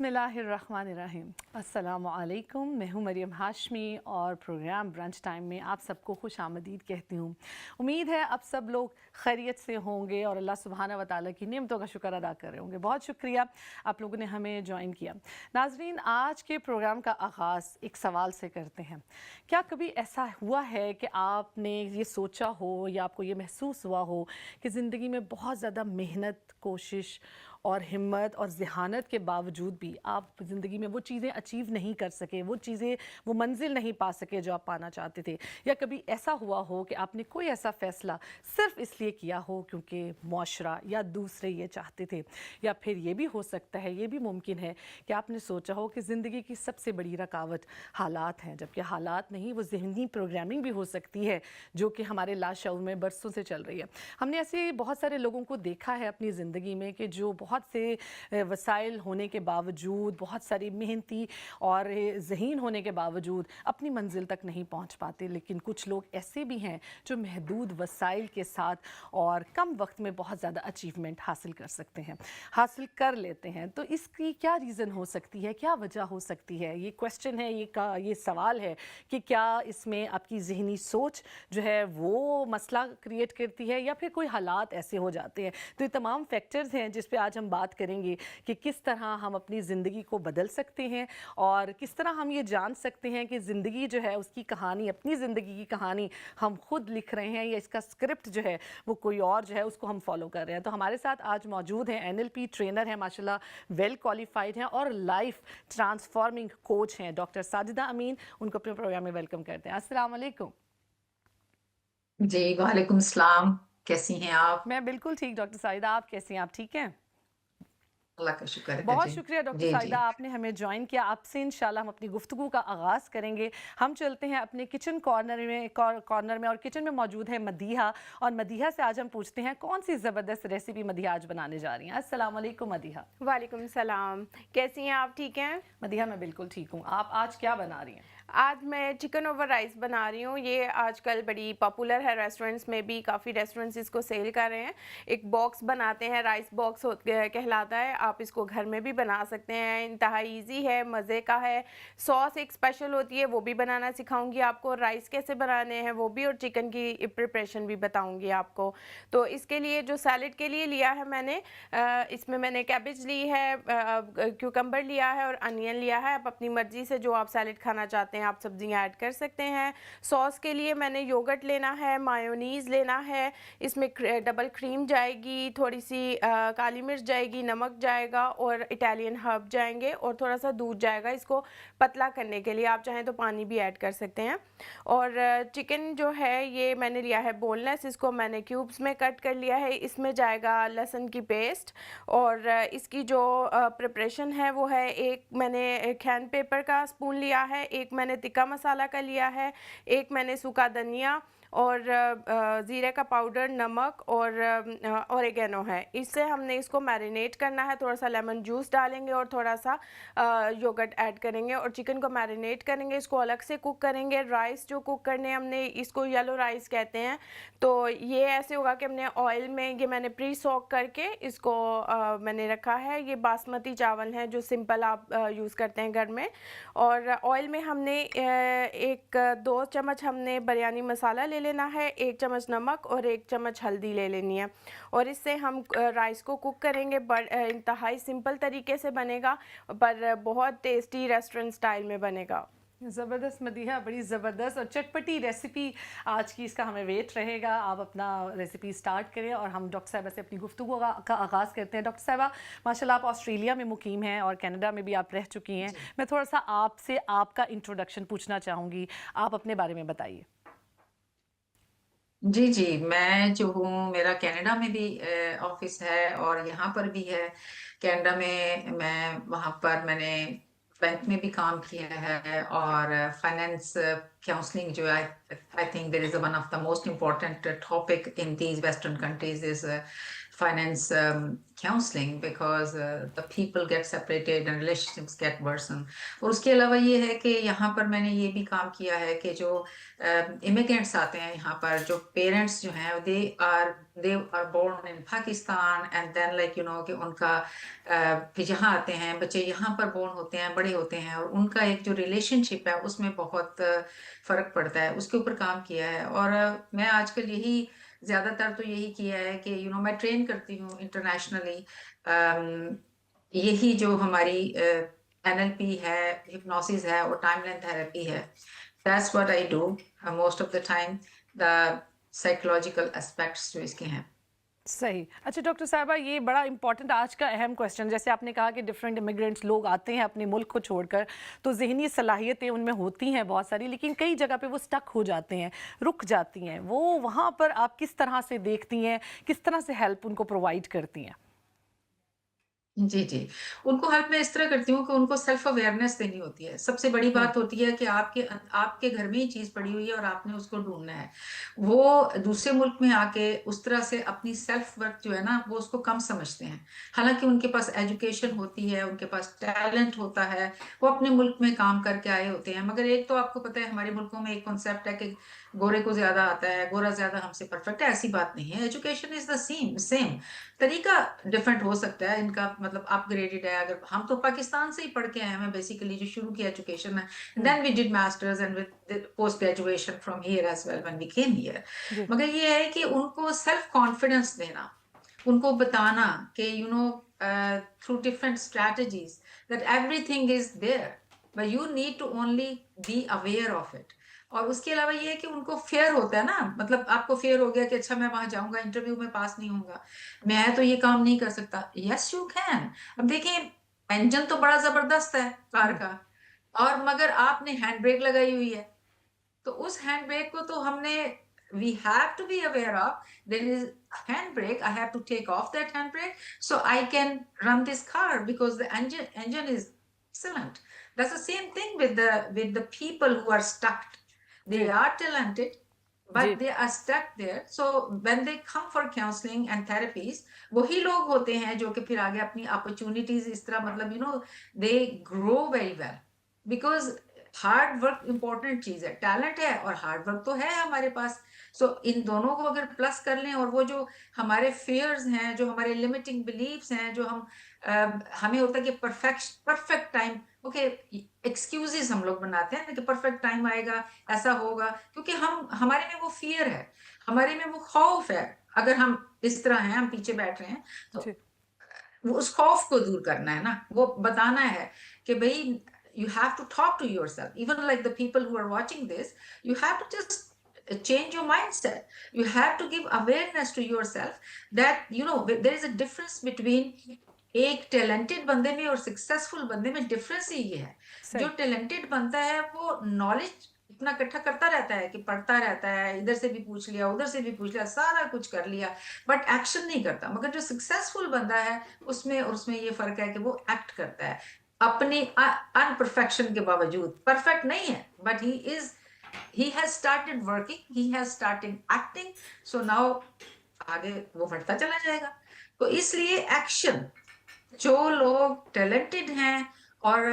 बिस्मिल्लाहिर्रहमानिर्रहीम। अस्सलामुअलैकुम। मैं हूँ मरियम हाशमी और प्रोग्राम ब्रंच टाइम में आप सबको खुश आमदीद कहती हूँ। उम्मीद है आप सब लोग खैरियत से होंगे और अल्लाह सुब्हाना व तआला की नेमतों का शुक्र अदा कर रहे होंगे। बहुत शुक्रिया आप लोगों ने हमें ज्वाइन किया। नाजरीन, आज के प्रोग्राम का आगाज़ एक सवाल से करते हैं। क्या कभी ऐसा हुआ है कि आपने ये सोचा हो या आपको ये महसूस हुआ हो कि ज़िंदगी में बहुत ज़्यादा मेहनत, कोशिश और हिम्मत और ज़हानत के बावजूद भी आप ज़िंदगी में वो चीज़ें अचीव नहीं कर सके, वो चीज़ें, वो मंजिल नहीं पा सके जो आप पाना चाहते थे? या कभी ऐसा हुआ हो कि आपने कोई ऐसा फ़ैसला सिर्फ़ इसलिए किया हो क्योंकि मुआशरा या दूसरे ये चाहते थे? या फिर ये भी हो सकता है, ये भी मुमकिन है कि आपने सोचा हो कि ज़िंदगी की सबसे बड़ी रुकावट हालात हैं, जबकि हालात नहीं, वो ज़हनी प्रोग्रामिंग भी हो सकती है जो कि हमारे लाशऊर में बरसों से चल रही है। हमने ऐसे बहुत सारे लोगों को देखा है अपनी ज़िंदगी में कि जो बहुत से वसाइल होने के बावजूद, बहुत सारी मेहनती और ज़हीन होने के बावजूद अपनी मंजिल तक नहीं पहुंच पाते। लेकिन कुछ लोग ऐसे भी हैं जो महदूद वसाइल के साथ और कम वक्त में बहुत ज़्यादा अचीवमेंट हासिल कर सकते हैं, हासिल कर लेते हैं। तो इसकी क्या रीज़न हो सकती है, क्या वजह हो सकती है? ये क्वेश्चन है, ये सवाल है कि क्या इसमें आपकी ज़हनी सोच जो है वो मसला क्रिएट करती है या फिर कोई हालात ऐसे हो जाते हैं? तो ये तमाम फैक्टर्स हैं जिस पे आज हम बात करेंगे कि किस तरह हम अपनी ज़िंदगी को बदल सकते हैं और किस तरह हम ये जान सकते हैं कि ज़िंदगी जो है उसकी कहानी, अपनी ज़िंदगी की कहानी हम खुद लिख रहे हैं या इसका स्क्रिप्ट जो है वो कोई और जो है उसको हम फॉलो कर रहे हैं। तो हमारे साथ आज मौजूद हैं एनएलपी ट्रेनर हैं, माशाल्लाह वेल क्वालिफाइड हैं और लाइफ ट्रांसफॉर्मिंग कोच हैं, डॉक्टर साजिदा अमीन। उनको अपने प्रोग्राम में वेलकम करते हैं। अस्सलाम वालेकुम। जी वालेकुम सलाम। कैसी हैं आप? मैं बिल्कुल ठीक डॉक्टर साजिदा, आप कैसी हैं? आप ठीक हैं? अल्लाह का शुक्र है बहुत जी। शुक्रिया डॉक्टर जी जी। साहिदा, आपने हमें ज्वाइन किया। आपसे इंशाल्लाह हम अपनी गुफ्तगू का आगाज़ करेंगे। हम चलते हैं अपने किचन कॉर्नर में और किचन में मौजूद है मदीहा, और मदीहा से आज हम पूछते हैं कौन सी ज़बरदस्त रेसिपी मदीहा आज बनाने जा रही हैं। अस्सलाम वालेकुम मदीहा। वालेकुम सलाम। कैसी हैं आप? ठीक हैं? मदीहा मैं बिल्कुल ठीक हूँ। आप आज क्या बना रही हैं? आज मैं चिकन ओवर राइस बना रही हूँ। ये आजकल बड़ी पॉपुलर है, रेस्टोरेंट्स में भी काफ़ी रेस्टोरेंट्स इसको सेल कर रहे हैं। एक बॉक्स बनाते हैं, राइस बॉक्स कहलाता है। आप इसको घर में भी बना सकते हैं, इंतहाई ईजी है, मज़े का है। सॉस एक स्पेशल होती है, वो भी बनाना सिखाऊंगी आपको। राइस कैसे बनाने हैं वो भी, और चिकन की प्रिपरेशन भी बताऊंगी आपको। तो इसके लिए जो सैलेड के लिए लिया है मैंने, इसमें मैंने कैबेज ली है, क्यूकम्बर लिया है और अनियन लिया है। आप अपनी मर्ज़ी से जो आप सैलेड खाना चाहते हैं आप सब्जियां ऐड कर सकते हैं। सॉस के लिए मैंने योगर्ट लेना है, मायोनीज़ लेना है, इसमें डबल क्रीम जाएगी, थोड़ी सी काली मिर्च जाएगी, नमक जाएगा और इटालियन हर्ब जाएंगे और थोड़ा सा दूध जाएगा इसको पतला करने के लिए। आप चाहें तो पानी भी ऐड कर सकते हैं। और चिकन जो है ये मैंने लिया है बोनलेस, इसको मैंने क्यूब्स में कट कर लिया है। इसमें जाएगा लहसुन की पेस्ट और इसकी जो प्रिपरेशन है वो है, एक मैंने खैन पेपर का स्पून लिया है, एक मैंने तिक्का मसाला का लिया है, एक मैंने सूखा धनिया और ज़ीरे का पाउडर, नमक और ऑरिगेनो है। इससे हमने इसको मैरिनेट करना है। थोड़ा सा लेमन जूस डालेंगे और थोड़ा सा योगर्ट ऐड करेंगे और चिकन को मैरिनेट करेंगे। इसको अलग से कुक करेंगे। राइस जो कुक करने हमने, इसको येलो राइस कहते हैं। तो ये ऐसे होगा कि हमने ऑयल में, ये मैंने प्री सॉक करके इसको मैंने रखा है। ये बासमती चावल हैं जो सिंपल आप यूज़ करते हैं घर में। और ऑयल में हमने 1-2 चम्मच हमने बिरयानी मसाला ले लेना है, 1 चम्मच नमक और 1 चम्मच हल्दी ले लेनी है। और इससे हम राइस को कुक करेंगे। इंतहाई सिंपल तरीके से बनेगा पर बहुत टेस्टी रेस्टोरेंट स्टाइल में बनेगा। ज़बरदस्त मदीहा, बड़ी ज़बरदस्त और चटपटी रेसिपी आज की, इसका हमें वेट रहेगा। आप अपना रेसिपी स्टार्ट करें और हम डॉक्टर साहिबा से अपनी गुफ्तगू का आगाज़ करते हैं। डॉक्टर साहिबा, माशाल्लाह आप ऑस्ट्रेलिया में मुकीम हैं और कनाडा में भी आप रह चुकी हैं। मैं थोड़ा सा आपसे आपका इंट्रोडक्शन पूछना चाहूँगी, आप अपने बारे में बताइए। जी जी। मैं जो हूँ, मेरा कनाडा में भी ऑफिस है और यहाँ पर भी है। कनाडा में मैं वहाँ पर मैंने बैंक में भी काम किया है और फाइनेंस काउंसलिंग जो है, I think there is one of the most important topic in these western countries is finance counseling because the people get separated and relationships get worsened. और उसके अलावा ये है कि यहाँ पर मैंने ये भी काम किया है कि जो इमिग्रेंट्स आते हैं यहाँ पर, जो पेरेंट्स जो हैं they are born in Pakistan and then like you know कि उनका फिर यहाँ आते हैं बच्चे, यहाँ पर बोर्न होते हैं, बड़े होते हैं, और उनका एक जो रिलेशनशिप है उसमें बहुत फर्क पड़ता है। उसके ऊपर काम किया है। और मैं आजकल यही ज्यादातर तो यही किया है कि मैं ट्रेन करती हूँ इंटरनेशनली। यही जो हमारी NLP है, हिप्नोसिस है और टाइमलाइन थेरेपी है, that's what I do most of the time, the psychological aspects जो इसके हैं। सही। अच्छा डॉक्टर साहिबा, ये बड़ा इंपॉर्टेंट आज का अहम क्वेश्चन, जैसे आपने कहा कि डिफरेंट इमिग्रेंट्स लोग आते हैं अपने मुल्क को छोड़कर, तो ज़हनी सलाहियतें उनमें होती हैं बहुत सारी, लेकिन कई जगह पे वो स्टक हो जाते हैं, रुक जाती हैं। वो वहाँ पर आप किस तरह से देखती हैं, किस तरह से हेल्प उनको प्रोवाइड करती हैं? जी जी, उनको हेल्प मैं इस तरह करती हूँ कि उनको सेल्फ अवेयरनेस देनी होती है। सबसे बड़ी बात होती है कि आपके घर में ही चीज पड़ी हुई है और आपने उसको ढूंढना है। वो दूसरे मुल्क में आके उस तरह से अपनी सेल्फ वर्थ जो है ना, वो उसको कम समझते हैं। हालांकि उनके पास एजुकेशन होती है, उनके पास टैलेंट होता है, वो अपने मुल्क में काम करके आए होते हैं। मगर एक तो आपको पता है हमारे मुल्कों में एक कॉन्सेप्ट है कि गोरे को ज्यादा आता है, गोरा ज्यादा हमसे परफेक्ट है। ऐसी बात नहीं है। Education is the same. तरीका डिफरेंट हो सकता है इनका, मतलब अपग्रेडेड है। अगर हम तो पाकिस्तान से ही पढ़ के आए हैं, बेसिकली जो शुरू की एजुकेशन है, then we did masters and with post graduation from here as well when we came here. मगर ये है कि उनको सेल्फ कॉन्फिडेंस देना, उनको बताना कि through different strategies that everything is there, but you need to only be aware of it. और उसके अलावा ये है कि उनको फेयर होता है ना, मतलब आपको फेयर हो गया कि अच्छा मैं वहां जाऊंगा, इंटरव्यू में पास नहीं होऊंगा, मैं तो ये काम नहीं कर सकता। Yes you can. अब देखिए इंजन तो बड़ा जबरदस्त है कार का, और मगर आपने हैंड ब्रेक लगाई हुई है, तो उस हैंड ब्रेक को तो हमने we have to be aware of. There is a handbrake. I have to take off that handbrake so I can run this car because the engine is excellent. That's the same thing with the people who are stuck. They are talented, but they are stuck there. So when they come for counseling and therapies, वही लोग होते हैं जो कि फिर आगे अपनी opportunities इस तरह, मतलब they grow very well because hard work important चीज है। टैलेंट है और हार्ड वर्क तो है हमारे पास। सो इन दोनों को अगर प्लस कर लें, और वो जो हमारे फियर्स हैं, जो हमारे लिमिटिंग बिलीव्स हैं, जो हमें होता है कि परफेक्ट टाइम, ओके, एक्सक्यूजेस हम लोग बनाते हैं कि परफेक्ट टाइम आएगा, ऐसा होगा, क्योंकि हमारे में वो फियर है, हमारे में वो खौफ है। अगर हम इस तरह हैं, हम पीछे बैठ रहे हैं, तो वो उस खौफ को दूर करना है ना, वो बताना है कि भाई you have to talk to yourself. Even like the people who are watching this, you have to just change your mindset. You have to give awareness to yourself that there is a difference between एक talented बंदे में और successful बंदे में। Difference ही ये है, जो talented बनता है वो नॉलेज इतना इकट्ठा करता रहता है कि पढ़ता रहता है, इधर से भी पूछ लिया, उधर से भी पूछ लिया, सारा कुछ कर लिया, बट एक्शन नहीं करता। मगर जो सक्सेसफुल बंदा है उसमें ये फर्क है कि वो एक्ट करता है अपनी अनपरफेक्शन के बावजूद। परफेक्ट नहीं है, but he has started working, he has started acting, so now आगे वो बढ़ता चला जाएगा। तो इसलिए एक्शन, जो लोग टैलेंटेड हैं और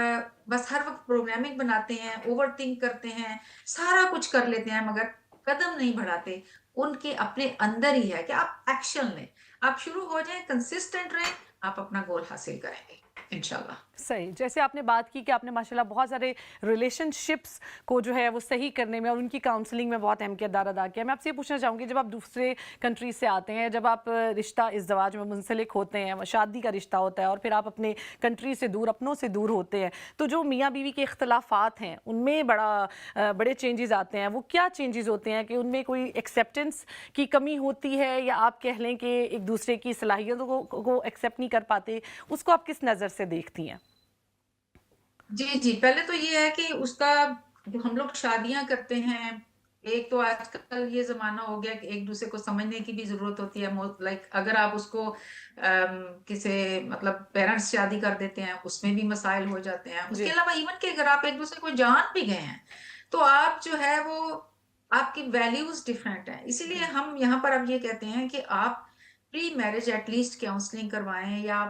बस हर वक्त प्रोग्रामिंग बनाते हैं, ओवर थिंक करते हैं, सारा कुछ कर लेते हैं, मगर कदम नहीं बढ़ाते, उनके अपने अंदर ही है कि आप एक्शन लें, आप शुरू हो जाएं, कंसिस्टेंट रहें, आप अपना गोल हासिल करेंगे इंशाल्लाह। सही। जैसे आपने बात की कि आपने माशाल्लाह बहुत सारे रिलेशनशिप्स को जो है वो सही करने में और उनकी काउंसलिंग में बहुत अहम किरदार अदा किया। मैं आपसे ये पूछना चाहूँगी, जब आप दूसरे कंट्री से आते हैं, जब आप रिश्ता इज़्दिवाज में मुंसलिक होते हैं, शादी का रिश्ता होता है, और फिर आप अपने कंट्री से दूर, अपनों से दूर होते हैं, तो जो मियाँ बीवी के इख्तलाफात हैं उनमें बड़े चेंजेस आते हैं। वो क्या चेंजेस होते हैं कि उनमें कोई एक्सेप्टेंस की कमी होती है, या आप कह लें कि एक दूसरे की सलाहियतों को एक्सेप्ट नहीं कर पाते? उसको आप किस नज़र से देखती हैं? जी, पहले तो ये है कि उसका जो हम लोग शादियां करते हैं, एक तो आजकल ये जमाना हो गया कि एक दूसरे को समझने की भी जरूरत होती है। लाइक अगर आप उसको किसी मतलब पेरेंट्स शादी कर देते हैं, उसमें भी मसाइल हो जाते हैं। उसके अलावा इवन कि अगर आप एक दूसरे को जान भी गए हैं, तो आप जो है वो आपकी वैल्यूज डिफरेंट है। इसीलिए हम यहाँ पर अब ये कहते हैं कि आप प्री मैरिज एटलीस्ट काउंसलिंग करवाएं, या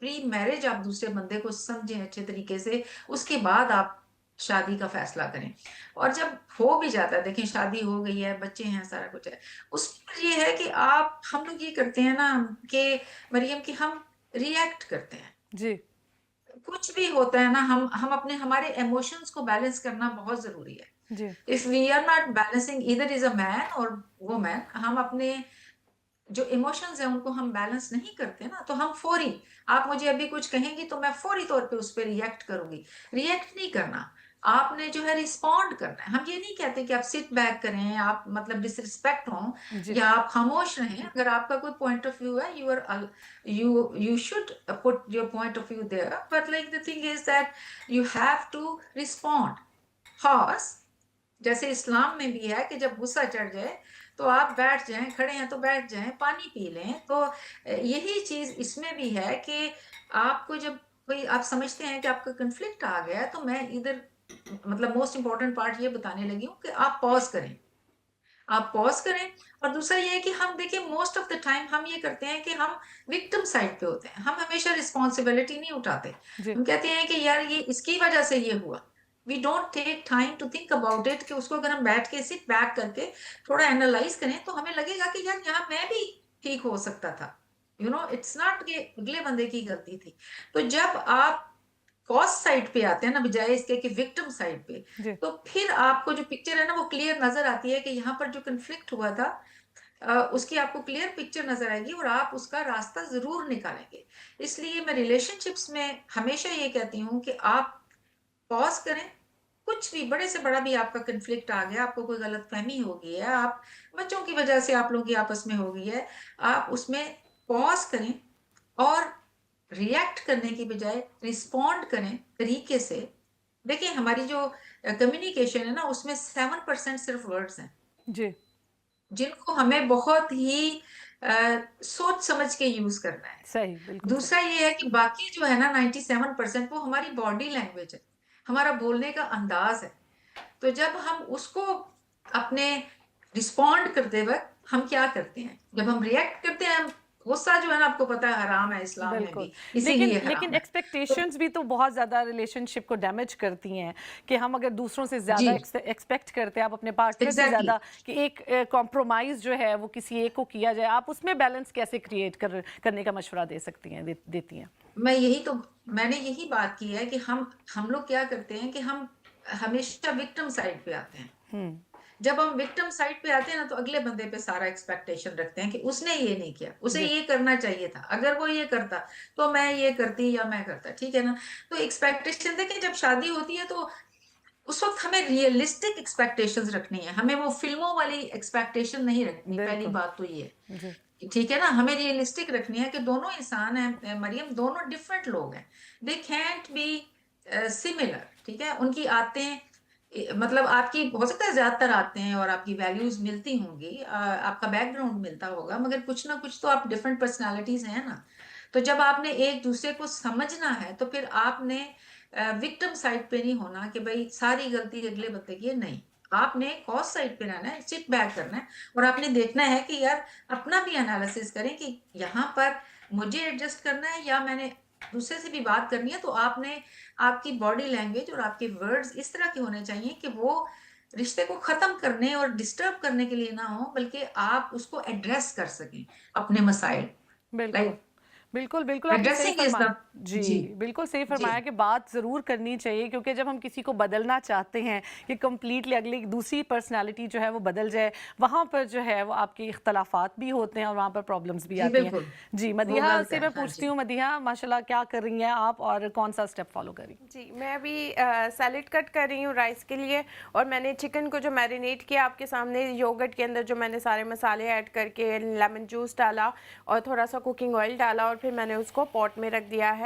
प्री मैरिज आप दूसरे बंदे को समझें अच्छे तरीके से, उसके बाद आप शादी का फैसला करें। और जब हो भी जाता है, देखें शादी हो गई है, बच्चे हैं, सारा कुछ है, उस पर ये है कि आप, हम लोग ये करते हैं ना कि मरियम, कि हम रिएक्ट करते हैं। जी कुछ भी होता है ना, हम अपने, हमारे इमोशंस को बैलेंस करना बहुत जरूरी है। जी if we are not balancing, either is a man और वुमन, हम अपने जो इमोशंस है उनको हम बैलेंस नहीं करते ना, तो हम फौरी, आप मुझे अभी कुछ कहेंगी तो मैं फौरी तौर पे उस पर रिएक्ट करूंगी। रिएक्ट नहीं करना, आपने जो है रिस्पॉन्ड करना है। हम ये नहीं कहते कि आप सिट बैक करें, आप मतलब डिसरिस्पेक्ट हो, जी या आप खामोश रहें। अगर आपका कोई पॉइंट ऑफ व्यू है, you should put your point of view there, but like the thing is that you have to respond. हॉस, जैसे इस्लाम में भी है कि जब गुस्सा चढ़ जाए तो आप बैठ जाएं, खड़े हैं तो बैठ जाएं, पानी पी लें। तो यही चीज इसमें भी है कि आपको जब कोई, आप समझते हैं कि आपका कन्फ्लिक्ट आ गया है, तो मैं इधर मतलब मोस्ट इंपॉर्टेंट पार्ट ये बताने लगी हूँ कि आप पॉज करें। आप पॉज करें। और दूसरा ये है कि हम देखिए, मोस्ट ऑफ द टाइम हम ये करते हैं कि हम विक्टिम साइड पे होते हैं, हम हमेशा रिस्पॉन्सिबिलिटी नहीं उठाते। जी हम कहते हैं कि यार ये इसकी वजह से ये हुआ। We don't take time to think about it, कि उसको अगर हम बैठ के सिट बैक करके थोड़ा एनालाइज करें, तो हमें लगेगा कि यार यहाँ मैं भी ठीक हो सकता था। यू नो, इट्स नॉट कि अगले बंदे की गलती थी। तो जब आप कॉस्ट साइड पे आते हैं ना, बजाय इसके कि विक्टिम साइड पे, जी तो फिर आपको जो पिक्चर है ना वो क्लियर नजर आती है कि यहाँ पर जो कन्फ्लिक्ट हुआ था, उसकी आपको क्लियर पिक्चर नजर आएगी और आप उसका रास्ता जरूर निकालेंगे। इसलिए मैं रिलेशनशिप्स में हमेशा ये कहती हूँ कि आप पॉज करें। कुछ भी बड़े से बड़ा भी आपका कन्फ्लिक्ट आ गया, आपको कोई गलत फहमी हो गई है, आप बच्चों की वजह से आप लोगों की आपस में हो गई है, आप उसमें पॉज करें और रिएक्ट करने की बजाय रिस्पॉन्ड करें तरीके से। देखिए, हमारी जो कम्युनिकेशन है ना, उसमें 7% सिर्फ वर्ड्स हैं, जी जिनको हमें बहुत ही सोच समझ के यूज करना है। सही बिल्कुल सही दूसरा ये है कि बाकी जो है ना 97%, वो हमारी बॉडी लैंग्वेज है, हमारा बोलने का अंदाज है। तो जब हम उसको अपने रिस्पॉन्ड करते वक्त हम क्या करते हैं, जब हम रिएक्ट करते हैं, गुस्सा जो है ना, आपको पता है हराम है, इस्लाम में बिल्कुल भी लेकिन इसीलिए लेकिन हराम है। तो एक्सपेक्टेशंस भी तो बहुत ज़्यादा रिलेशनशिप को डैमेज करती हैं कि हम अगर दूसरों से जी, ज़्यादा एक्सपेक्ट करते हैं आप अपने पार्टनर से एग्जैक्टली। ज़्यादा कि एक कॉम्प्रोमाइज़ जो है वो किसी एक को किया जाए, आप उसमें बैलेंस कैसे क्रिएट करने का मशवरा दे सकती हैं, देती हैं? मैं यही तो, मैंने यही बात की है कि हम लोग क्या करते हैं कि हम हमेशा विक्टिम साइड पे आते हैं। हम्म जब हम विक्टिम साइड पे आते हैं ना, तो अगले बंदे पे सारा एक्सपेक्टेशन रखते हैं कि उसने ये नहीं किया, उसे जी ये करना चाहिए था, अगर वो ये करता तो मैं ये करती या मैं करता, ठीक है ना। तो एक्सपेक्टेशन, देखिए जब शादी होती है तो उस वक्त हमें रियलिस्टिक एक्सपेक्टेशंस रखनी है, हमें वो फिल्मों वाली एक्सपेक्टेशन नहीं रखनी। पहली बिल्कुल बात तो ये जी है, ठीक है ना, हमें रियलिस्टिक रखनी है कि दोनों इंसान हैं मरियम, दोनों डिफरेंट लोग हैं, दे कैंट बी सिमिलर, ठीक है। उनकी आदतें, मतलब आपकी हो सकता है ज्यादातर आते हैं और आपकी वैल्यूज मिलती होंगी, आपका बैकग्राउंड मिलता होगा, मगर कुछ ना कुछ तो आप डिफरेंट पर्सनालिटीज हैं ना। तो जब आपने एक दूसरे को समझना है, तो फिर आपने विक्टिम साइड पे नहीं होना कि भाई सारी गलती अगले बंदे की है, नहीं। आपने कॉज साइड पे रहना है, सिट बैक करना है, और आपने देखना है कि यार अपना भी एनालिसिस करें कि यहाँ पर मुझे एडजस्ट करना है या मैंने दूसरे से भी बात करनी है। तो आपने, आपकी बॉडी लैंग्वेज और आपके वर्ड्स इस तरह के होने चाहिए कि वो रिश्ते को खत्म करने और डिस्टर्ब करने के लिए ना हो, बल्कि आप उसको एड्रेस कर सकें, अपने मसाइल। बिल्कुल लाइक बिल्कुल बिल्कुल आपने सही एड्रेसिंग इज द, फरमाया जी जी, बिल्कुल सही जी, फरमाया कि बात ज़रूर करनी चाहिए, क्योंकि जब हम किसी को बदलना चाहते हैं कि कम्प्लीटली अगली दूसरी पर्सनालिटी जो है वो बदल जाए, वहाँ पर जो है वो आपके इख्तलाफात भी होते हैं और वहाँ पर प्रॉब्लम्स भी जी, आती हैं। बिल्कुल, जी वो मदीहा गलत से है, मैं हाँ पूछती जी। हूँ, मदीहा माशाल्लाह क्या कर रही हैं आप और कौन सा स्टेप फॉलो करी? जी, मैं अभी सैलेड कट कर रही हूँ राइस के लिए, और मैंने चिकन को जो मैरिनेट किया आपके सामने, योगर्ट के अंदर जो मैंने सारे मसाले ऐड करके लेमन जूस डाला और थोड़ा सा कुकिंग ऑयल डाला, और फिर मैंने उसको पॉट में रख दिया है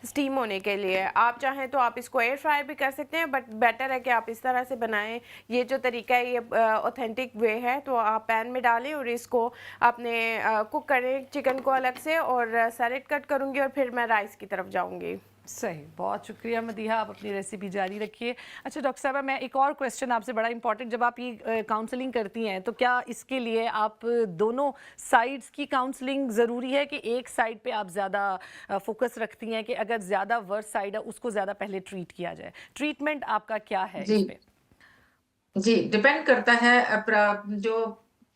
स्टीम होने के लिए। आप चाहें तो आप इसको एयर फ्राई भी कर सकते हैं, बट बेटर है कि आप इस तरह से बनाएं। ये जो तरीका है ये ऑथेंटिक वे है। तो आप पैन में डालें और इसको आपने कुक करें चिकन को अलग से, और सैलेड कट करूँगी और फिर मैं राइस की तरफ जाऊँगी। सही, बहुत शुक्रिया मदीहा, आप अपनी रेसिपी जारी रखिए। अच्छा डॉक्टर साहबा, मैं एक और क्वेश्चन आपसे, बड़ा इंपॉर्टेंट, जब आप ये काउंसलिंग करती हैं तो क्या इसके लिए आप दोनों साइड्स की काउंसलिंग ज़रूरी है कि एक साइड पे आप ज़्यादा फोकस रखती हैं कि अगर ज़्यादा वर्स साइड है उसको ज़्यादा पहले ट्रीट किया जाए? ट्रीटमेंट आपका क्या है जी इस पे? जी, डिपेंड करता है। जो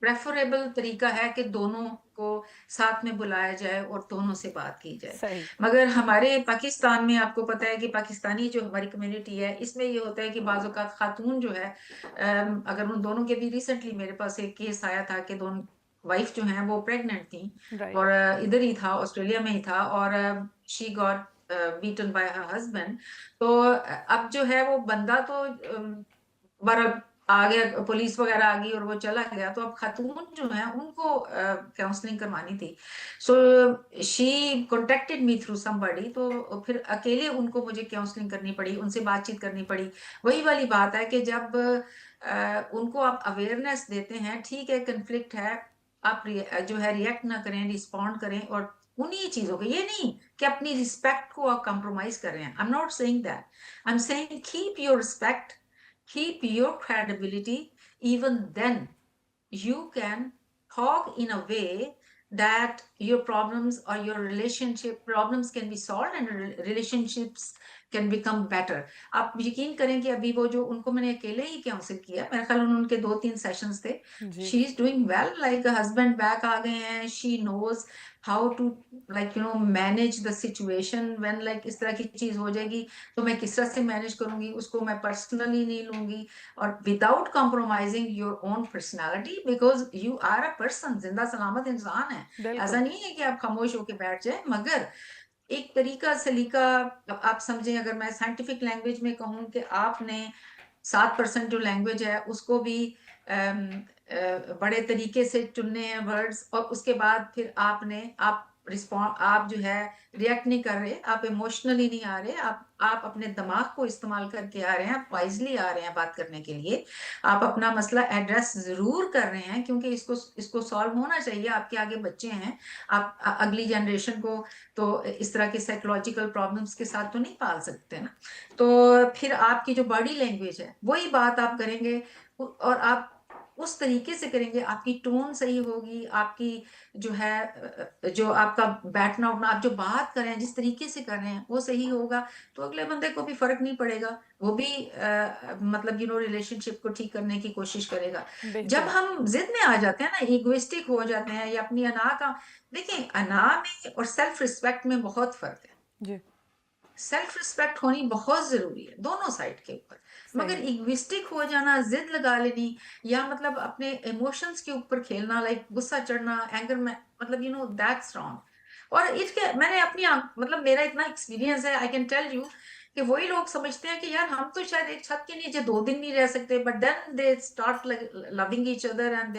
प्रेफरेबल तरीका है कि दोनों को साथ में बुलाया जाए और दोनों से बात की जाए। सही। मगर हमारे पाकिस्तान में आपको पता है कि पाकिस्तानी जो हमारी कम्युनिटी है, इसमें ये होता है कि बाज़ औक़ात खातून जो है, अगर उन दोनों के भी रिसेंटली मेरे पास एक केस आया था कि दोनों वाइफ जो हैं वो प्रेग्नेंट थी राइट। और इधर ही था, ऑस्ट्रेलिया में ही था, और she got beaten by her husband. तो अब जो है वो बंदा तो बहरहाल आ गया, पुलिस वगैरह आ गई और वो चला गया। तो अब खातून जो है उनको काउंसलिंग करवानी थी। So she contacted me through somebody, तो फिर अकेले उनको मुझे काउंसलिंग करनी पड़ी, उनसे बातचीत करनी पड़ी। वही वाली बात है कि जब उनको आप अवेयरनेस देते हैं, ठीक है कन्फ्लिक्ट है, आप जो है रिएक्ट ना करें, रिस्पॉन्ड करें, और उन्हीं चीजों के, ये नहीं कि अपनी रिस्पेक्ट को आप कॉम्प्रोमाइज कर रहे हैं। I am not saying that, I am saying keep your respect, keep your credibility. Even then you can talk in a way that your problems or your relationship problems can be solved and relationships can become better. आप यकीन करें कि अभी वो जो उनको मैंने अकेले ही काउंसिल किया, मेरे ख्याल उनके 2-3 सेशंस थे। जी। She is doing well, like husband back आ गए हैं, she knows how to like manage the situation when like इस तरह की चीज हो जाएगी तो मैं किस तरह से मैनेज करूंगी, उसको मैं पर्सनली नहीं लूंगी, और without compromising your own personality, because you are a person, जिंदा सलामत इंसान है। बिल्कुल। ऐसा नहीं है कि आप खामोश होकर बैठ जाए, मगर एक तरीका सलीका आप समझें। अगर मैं साइंटिफिक लैंग्वेज में कहूँ कि आपने 7% जो लैंग्वेज है उसको भी बड़े तरीके से चुनने हैं वर्ड्स, और उसके बाद फिर आप रिस्पॉन्ड, आप जो है रिएक्ट नहीं कर रहे, आप इमोशनली नहीं आ रहे, आप अपने दिमाग को इस्तेमाल करके आ रहे हैं, आप वाइजली आ रहे हैं बात करने के लिए, आप अपना मसला एड्रेस जरूर कर रहे हैं, क्योंकि इसको सॉल्व होना चाहिए। आपके आगे बच्चे हैं, आप अगली जनरेशन को तो इस तरह के साइकोलॉजिकल प्रॉब्लम्स के साथ तो नहीं पाल सकते ना। तो फिर आपकी जो बॉडी लैंग्वेज है वही बात आप करेंगे, और आप उस तरीके से करेंगे, आपकी टोन सही होगी, आपकी जो है जो आपका बैठना उठना, आप जो बात कर रहे हैं, जिस तरीके से कर रहे हैं वो सही होगा, तो अगले बंदे को भी फर्क नहीं पड़ेगा, वो भी मतलब रिलेशनशिप को ठीक करने की कोशिश करेगा। जब बेहतर। हम जिद में आ जाते हैं ना, इगोइस्टिक हो जाते हैं, या अपनी अना का, देखिए अना में और सेल्फ रिस्पेक्ट में बहुत फर्क है। जी। सेल्फ रिस्पेक्ट होनी बहुत जरूरी है दोनों साइड के ऊपर, मगर सही। इगोइस्टिक हो जाना, जिद लगा लेनी, या मतलब अपने इमोशंस के ऊपर खेलना, लाइक गुस्सा चढ़ना, एंगर में, मतलब दैट्स रॉन्ग। और इसके मैंने अपनी मतलब मेरा इतना एक्सपीरियंस है, आई कैन टेल यू कि वही लोग समझते हैं कि यार हम तो शायद एक छत के नीचे 2 दिन नहीं रह सकते, but then they start loving each other and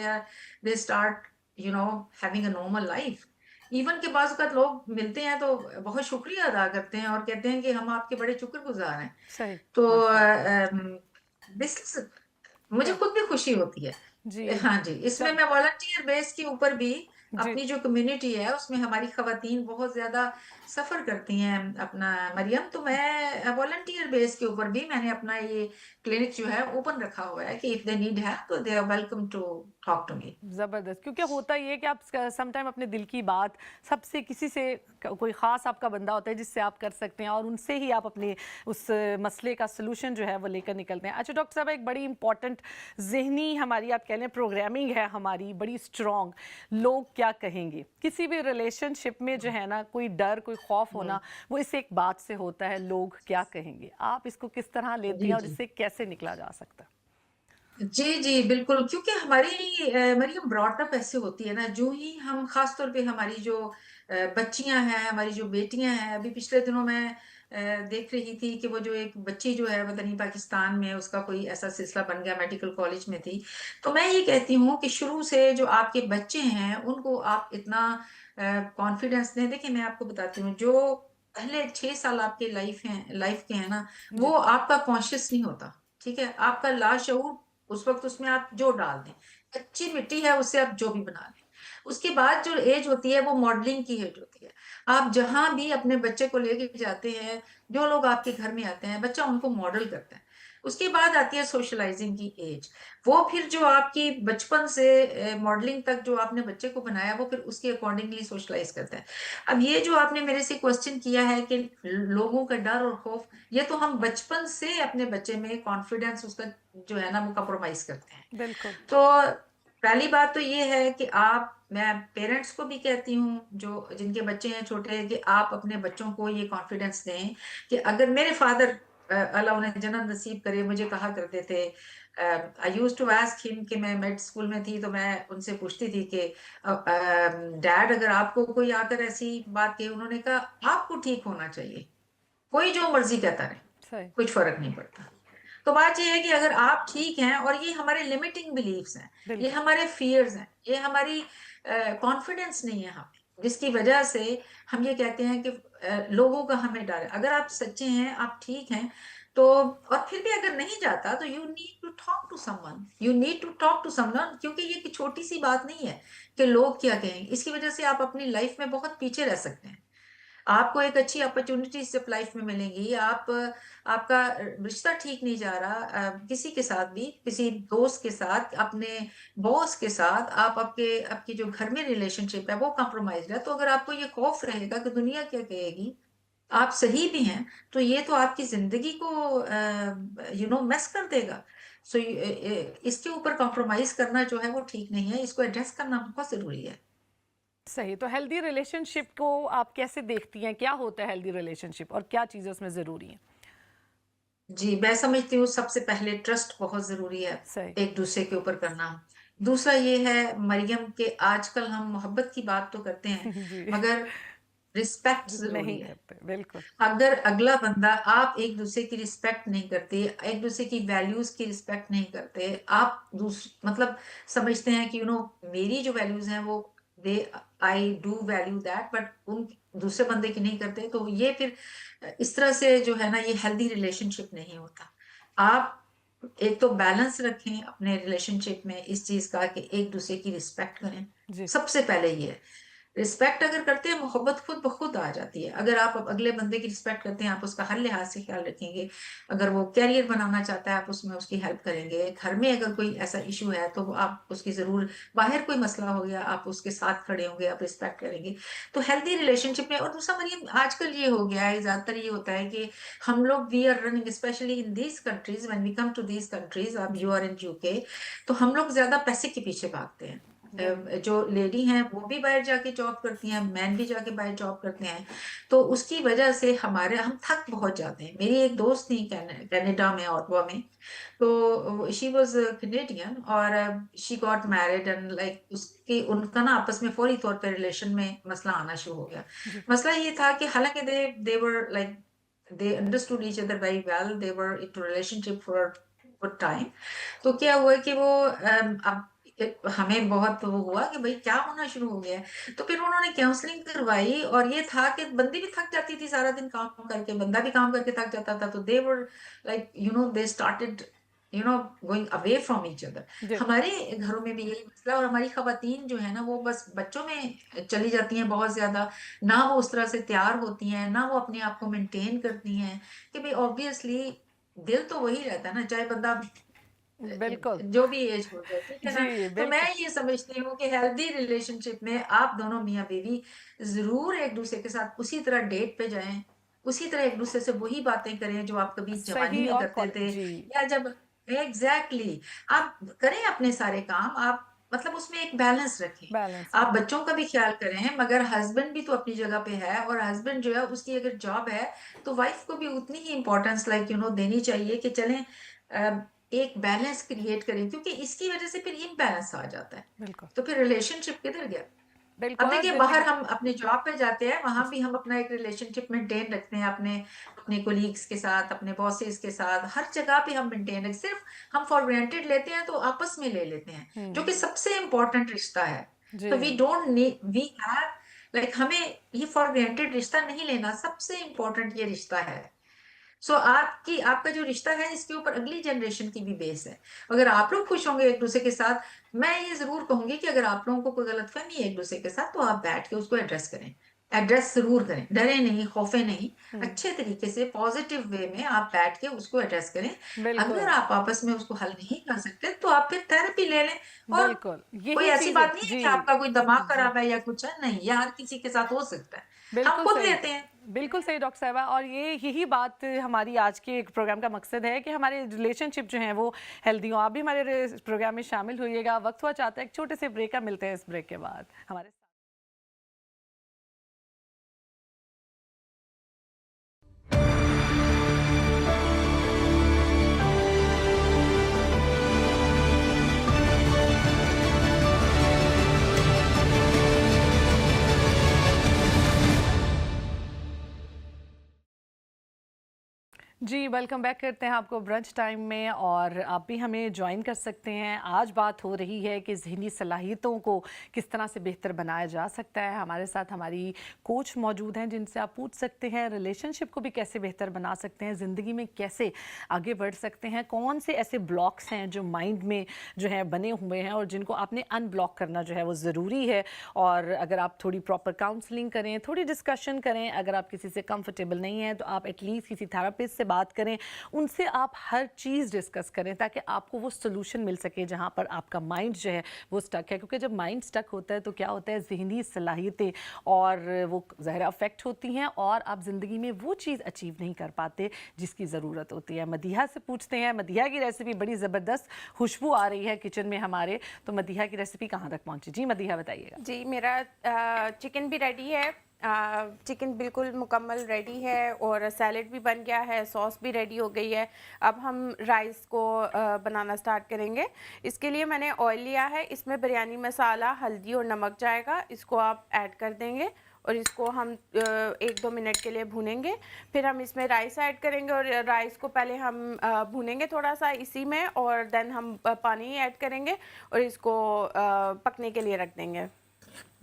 they start having a normal life. Even के पास का लोग मिलते हैं तो बहुत शुक्रिया अदा करते हैं और कहते हैं कि हम आपके बड़े शुक्रगुजार हैं। सही। तो माशाल्लाह। दिस मुझे क्या? खुद भी खुशी होती है। जी। हाँ जी, इसमें सब। मैं वॉलंटियर बेस के ऊपर भी जी। अपनी जो कम्युनिटी है उसमें हमारी खवातीन बहुत ज्यादा सफर करती हैं अपना, मरियम, तो मैं वॉलंटियर बेस के ऊपर भी मैंने अपना ये क्लिनिक जो है ओपन रखा हुआ है कि इफ दे नीड हेल्प तो they are welcome to talk to me. ज़बरदस्त, क्योंकि होता ये है कि आप सम टाइम अपने दिल की बात सबसे, किसी से कोई ख़ास आपका बंदा होता है जिससे आप कर सकते हैं और उनसे ही आप अपने उस मसले का सलूशन जो है वो लेकर निकलते हैं। अच्छा डॉक्टर साहब, एक बड़ी इंपॉर्टेंट ज़हनी हमारी आप कह लें प्रोग्रामिंग है हमारी बड़ी स्ट्रॉन्ग, लोग क्या कहेंगे। किसी भी रिलेशनशिप में जो है ना, कोई डर कोई खौफ होना वो इस एक बात से होता है, लोग क्या कहेंगे। आप इसको किस तरह लेती जी हैं और जी इससे कैसे निकला जा सकता है? जी जी बिल्कुल, क्योंकि हमारी ब्रॉटअप ऐसे होती है ना, जो ही हम खास तौर पे हमारी जो बच्चियां हैं, हमारी जो बेटियां हैं, अभी पिछले दिनों मैं देख रही थी कि वो जो एक बच्ची जो है पता नहीं पाकिस्तान में उसका कोई ऐसा सिलसिला बन गया, मेडिकल कॉलेज में थी। तो मैं ये कहती हूँ कि शुरू से जो आपके बच्चे हैं उनको आप इतना कॉन्फिडेंस दें। देखिए मैं आपको बताती हूँ, जो पहले 6 साल आपके लाइफ के हैं ना, वो जी। आपका कॉन्शियस नहीं होता, ठीक है, आपका लाशऊर, उस वक्त उसमें आप जो डाल दें, कच्ची मिट्टी है उससे आप जो भी बना लें। उसके बाद जो एज होती है वो मॉडलिंग की एज होती है। आप जहां भी अपने बच्चे को लेके जाते हैं, जो लोग आपके घर में आते हैं, बच्चा उनको मॉडल करता है। उसके बाद आती है सोशलाइजिंग की एज। वो फिर जो आपकी बचपन से मॉडलिंग तक जो आपने बच्चे को बनाया, वो फिर उसके अकॉर्डिंगली सोशलाइज करता है। अब ये जो आपने मेरे से क्वेश्चन किया है कि लोगों का डर और खौफ, ये तो हम बचपन से अपने बच्चे में कॉन्फिडेंस उसका जो है ना वो कंप्रोमाइज करते हैं। बिल्कुल। तो पहली बात तो ये है कि आप, मैं पेरेंट्स को भी कहती हूँ जो जिनके बच्चे हैं छोटे, कि आप अपने बच्चों को ये कॉन्फिडेंस दें कि अगर मेरे फादर, अल्लाह उन्हें जन्नत नसीब करे, मुझे कहा करते थे, आई यूज टू आस्क हिम, कि मैं मेड स्कूल में थी तो मैं उनसे पूछती थी कि डैड, अगर आपको कोई आकर ऐसी बात कहे, उन्होंने कहा आपको ठीक होना चाहिए, कोई जो मर्जी कहता रहे, सही। कुछ फर्क नहीं पड़ता। तो बात ये है कि अगर आप ठीक हैं, और ये हमारे लिमिटिंग बिलीव्स हैं, ये बिल्कुल। हमारे फियर्स हैं, ये हमारी कॉन्फिडेंस नहीं है हमें, जिसकी वजह से हम ये कहते हैं कि लोगों का हमें डर है। अगर आप सच्चे हैं, आप ठीक हैं, तो और फिर भी अगर नहीं जाता, तो you need to talk to someone, you need to talk to someone, क्योंकि ये एक छोटी सी बात नहीं है कि लोग क्या कहेंगे। इसकी वजह से आप अपनी लाइफ में बहुत पीछे रह सकते हैं। आपको एक अच्छी अपॉर्चुनिटी जब लाइफ में मिलेंगी, आपका रिश्ता ठीक नहीं जा रहा, किसी के साथ भी, किसी दोस्त के साथ, अपने बॉस के साथ, आप आपकी जो घर में रिलेशनशिप है वो कॉम्प्रोमाइज है, तो अगर आपको ये खौफ रहेगा कि दुनिया क्या कहेगी, आप सही भी हैं, तो ये तो आपकी जिंदगी को मेस कर देगा। सो इसके ऊपर कॉम्प्रोमाइज करना जो है वो ठीक नहीं है, इसको एड्रेस करना बहुत जरूरी है। सही। तो हेल्दी रिलेशनशिप को आप कैसे देखती हैं? क्या होता है हेल्दी रिलेशनशिप और क्या चीज़ें उसमें ज़रूरी हैं? जी, मैं समझती हूँ सबसे पहले ट्रस्ट बहुत जरूरी है, सही। एक दूसरे के ऊपर करना। दूसरा ये है मरियम, के आजकल हम मोहब्बत की बात तो करते हैं, जी। मगर रिस्पेक्ट नहीं जरूरी है। करते, बिल्कुल। अगर अगला बंदा, आप एक दूसरे की रिस्पेक्ट नहीं करते, एक दूसरे की वैल्यूज की रिस्पेक्ट नहीं करते, आप मतलब समझते हैं कि मेरी जो वैल्यूज हैं वो, they I do value that, but उन दूसरे बंदे की नहीं करते, तो ये फिर इस तरह से जो है ना, ये हेल्दी रिलेशनशिप नहीं होता। आप एक तो बैलेंस रखें अपने रिलेशनशिप में इस चीज का, कि एक दूसरे की रिस्पेक्ट करें। जी। सबसे पहले ये है, रिस्पेक्ट अगर करते हैं, मोहब्बत खुद ब खुद आ जाती है। अगर आप अगले बंदे की रिस्पेक्ट करते हैं, आप उसका हर लिहाज से ख्याल रखेंगे। अगर वो कैरियर बनाना चाहता है, आप उसमें उसकी हेल्प करेंगे। घर में अगर कोई ऐसा इशू है, तो वो आप उसकी जरूर, बाहर कोई मसला हो गया, आप उसके साथ खड़े होंगे, आप रिस्पेक्ट करेंगे। तो हेल्दी रिलेशनशिप में। और दूसरा मरियम, आजकल ये हो गया है, ज्यादातर ये होता है कि हम लोग, we are running, specially in these countries, when we come to these countries, अब जी। यू आर इन यूके, तो हम लोग ज्यादा पैसे के पीछे भागते हैं। जो लेडी हैं वो भी बाहर जाके जॉब करती हैं, मैन भी जाके बाहर जॉब करते हैं, तो उसकी वजह से हम थक बहुत जाते हैं। मेरी एक दोस्त थी कनाडा में, ऑटवा में, तो शी वाज कैनेडियन, और she got married, and like उसकी उनका ना आपस में फौरी तौर पे रिलेशन में मसला आना शुरू हो गया। जी। मसला ये था कि हालांकि they were like, they understood each other very well, they were in relationship for good time. तो क्या हुआ कि वो अब हमें बहुत वो हुआ कि भाई क्या होना शुरू हो गया है। तो फिर उन्होंने काउंसलिंग करवाई, और ये था कि बंदी भी थक जाती थी सारा दिन काम करके, बंदा भी काम करके थक जाता था, तो they were like they started going away from each other. जी। हमारे घरों में भी यही मसला, और हमारी खवातीन जो है ना, वो बस बच्चों में चली जाती हैं बहुत ज्यादा, ना वो उस तरह से तैयार होती हैं, ना वो अपने आप को मेंटेन करती हैं, कि भाई ऑब्वियसली दिल तो वही रहता है ना, चाहे बंदा बिल्कुल। जो भी एज हो जाए, ठीक है ना। जी, तो मैं बिल्कुल। ये समझती हूँ कि हेल्दी रिलेशनशिप में आप दोनों मियाँ बीवी जरूर एक दूसरे के साथ उसी तरह डेट पे जाएं, उसी तरह एक दूसरे से वही बातें करें जो आप कभी जवानी सही में और करते थे, जी। या जब, एग्जैक्टली आप करें अपने सारे काम, आप मतलब उसमें एक बैलेंस रखें। बैलेंस आप रखें। बच्चों का भी ख्याल करें, मगर हस्बैंड भी तो अपनी जगह पे है, और हस्बैंड जो है उसकी अगर जॉब है, तो वाइफ को भी उतनी ही इंपॉर्टेंस देनी चाहिए, कि चलें एक बैलेंस क्रिएट करें, क्योंकि इसकी वजह से फिर इम्बैलेंस आ जाता है, बिल्कुल। तो फिर रिलेशनशिप किधर गया। अब बिल्कुल और देखिए, बाहर ज़िंदगी। हम अपने जॉब पे जाते हैं, वहां भी हम अपना एक रिलेशनशिप मेंटेन रखते हैं, अपने अपने कोलीग्स के साथ, अपने बॉसेस के साथ, हर जगह पे हम मेंटेन रखते, सिर्फ हम फॉर ग्रांटेड लेते हैं, तो आपस में ले लेते हैं, जो कि सबसे इम्पोर्टेंट रिश्ता है। जी। तो we don't need, we have, like हमें ये फॉर ग्रांटेड रिश्ता नहीं लेना, सबसे इम्पोर्टेंट ये रिश्ता है। सो आपका जो रिश्ता है इसके ऊपर अगली जनरेशन की भी बेस है। अगर आप लोग खुश होंगे एक दूसरे के साथ, मैं ये जरूर कहूंगी कि अगर आप लोगों को कोई गलतफहमी है एक दूसरे के साथ, तो आप बैठ के उसको एड्रेस करें। एड्रेस जरूर करें, डरे नहीं, खौफे नहीं, अच्छे तरीके से पॉजिटिव वे में आप बैठ के उसको एड्रेस करें। अगर बिल्कुल आप आपस में उसको हल नहीं कर सकते तो आप फिर थेरेपी ले लें। और बिल्कुल, कोई यही ऐसी चीज़ है बात नहीं है जी। कि आपका कोई दिमाग जी खराब है या कुछ है, नहीं, ये हर किसी के साथ हो सकता है। हम बिल्कुल खुद सही, लेते हैं। बिल्कुल सही डॉक्टर साहिबा। और ये यही बात हमारी आज के एक प्रोग्राम का मकसद है कि हमारे रिलेशनशिप जो हैं वो हेल्दी हो। आप भी हमारे प्रोग्राम में शामिल होइएगा। वक्त हुआ चाहता है एक छोटे से ब्रेक का, मिलते हैं इस ब्रेक के बाद हमारे। जी वेलकम बैक करते हैं आपको ब्रंच टाइम में, और आप भी हमें ज्वाइन कर सकते हैं। आज बात हो रही है कि ज़हनी सलाहियतों को किस तरह से बेहतर बनाया जा सकता है। हमारे साथ हमारी कोच मौजूद हैं जिनसे आप पूछ सकते हैं रिलेशनशिप को भी कैसे बेहतर बना सकते हैं, ज़िंदगी में कैसे आगे बढ़ सकते हैं, कौन से ऐसे ब्लॉक्स हैं जो माइंड में जो है बने हुए हैं और जिनको आपने अनब्लॉक करना जो है वो ज़रूरी है। और अगर आप थोड़ी प्रॉपर काउंसलिंग करें, थोड़ी डिस्कशन करें, अगर आप किसी से कंफर्टेबल नहीं हैं तो आप एटलीस्ट किसी थेरेपिस्ट से बात करें, उनसे आप हर चीज़ डिस्कस करें ताकि आपको वो सोल्यूशन मिल सके जहाँ पर आपका माइंड जो है वो स्टक है। क्योंकि जब माइंड स्टक होता है तो क्या होता है, ज़हनी सलाहियतें और वो ज़ाहिर अफेक्ट होती हैं और आप ज़िंदगी में वो चीज़ अचीव नहीं कर पाते जिसकी ज़रूरत होती है। मदीहा से पूछते हैं, मदीहा की रेसिपी बड़ी ज़बरदस्त खुशबू आ रही है किचन में हमारे, तो मदीहा की रेसिपी कहाँ तक पहुँची? जी मदीहा बताइएगा। जी, मेरा चिकन भी रेडी है। चिकन बिल्कुल मुकम्मल रेडी है और सैलेड भी बन गया है, सॉस भी रेडी हो गई है। अब हम राइस को बनाना स्टार्ट करेंगे। इसके लिए मैंने ऑयल लिया है, इसमें बिरयानी मसाला, हल्दी और नमक जाएगा। इसको आप ऐड कर देंगे और इसको हम 1-2 मिनट के लिए भूनेंगे। फिर हम इसमें राइस ऐड करेंगे और राइस को पहले हम भूनेंगे थोड़ा सा इसी में, और देन हम पानी ऐड करेंगे और इसको पकने के लिए रख देंगे।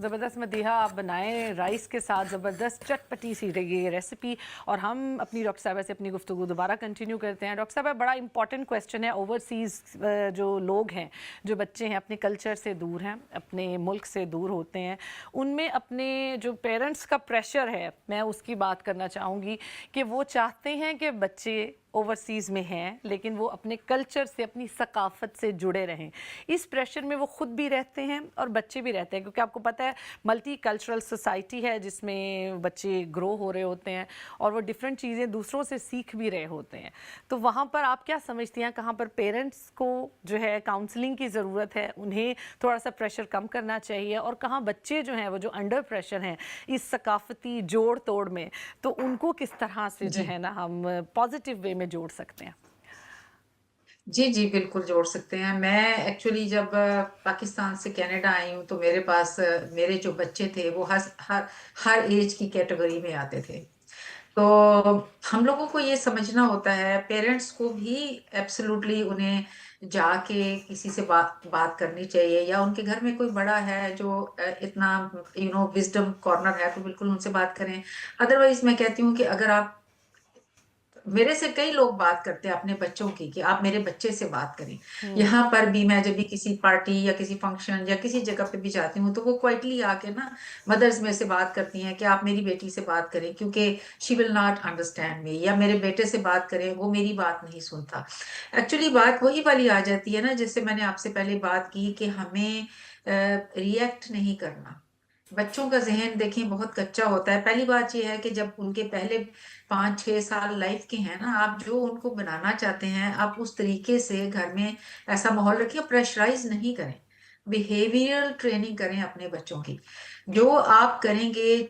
ज़बरदस्त मदीहा, आप बनाएं राइस के साथ ज़बरदस्त चटपटी सी रही ये रेसिपी। और हम अपनी डॉक्टर साहबा से अपनी गुफ्तगू दोबारा कंटिन्यू करते हैं। डॉक्टर साहबा, बड़ा इंपॉर्टेंट क्वेश्चन है। ओवरसीज़ जो लोग हैं, जो बच्चे हैं, अपने कल्चर से दूर हैं, अपने मुल्क से दूर होते हैं, उनमें अपने जो पेरेंट्स का प्रेशर है, मैं उसकी बात करना चाहूँगी कि वो चाहते हैं कि बच्चे ओवरसीज़ में हैं लेकिन वो अपने कल्चर से, अपनी सकाफ़त से जुड़े रहें। इस प्रेशर में वो ख़ुद भी रहते हैं और बच्चे भी रहते हैं, क्योंकि आपको पता है मल्टी कल्चरल सोसाइटी है जिसमें बच्चे ग्रो हो रहे होते हैं और वो डिफरेंट चीज़ें दूसरों से सीख भी रहे होते हैं। तो वहाँ पर आप क्या समझती हैं, कहाँ पर पेरेंट्स को जो है काउंसलिंग की ज़रूरत है, उन्हें थोड़ा सा प्रेशर कम करना चाहिए, और कहाँ बच्चे जो हैं वो जो अंडर प्रेशर हैं इस सकाफ़ती जोड़ तोड़ में, तो उनको किस तरह से जो जी है ना हम पॉजिटिव वे में जोड़ सकते हैं? जी जी, बिल्कुल जोड़ सकते हैं। मैं एक्चुअली जब पाकिस्तान से कनाडा आई हूँ तो मेरे पास मेरे जो बच्चे थे वो हर एज की कैटेगरी में आते थे। तो हम लोगों को ये समझना होता है, पेरेंट्स को भी एब्सोल्युटली उन्हें जाके किसी से बात करनी चाहिए, या उनके घर में कोई बड़ा है जो इतना विजडम कॉर्नर है तो बिल्कुल उनसे बात करें। अदरवाइज मैं कहती हूँ कि अगर आप, मेरे से कई लोग बात करते हैं अपने बच्चों की कि आप मेरे बच्चे से बात करें। यहाँ पर भी मैं जब भी किसी पार्टी या किसी फंक्शन या किसी जगह पे भी जाती हूँ तो वो क्वाइटली आके ना मदर्स में से बात करती हैं कि आप मेरी बेटी से बात करें क्योंकि she will not understand me, या मेरे बेटे से बात करें, वो मेरी बात नहीं सुनता। एक्चुअली बात वही वाली आ जाती है ना, जिससे मैंने आपसे पहले बात की कि हमें रिएक्ट नहीं करना। बच्चों का ज़हन देखें बहुत कच्चा होता है। पहली बात ये है कि जब उनके पहले 5-6 साल लाइफ के हैं ना, आप जो उनको बनाना चाहते हैं, आप उस तरीके से घर में ऐसा माहौल रखिए, प्रेशराइज़ नहीं करें। बिहेवियरल ट्रेनिंग करें अपने बच्चों की। जो आप करेंगे,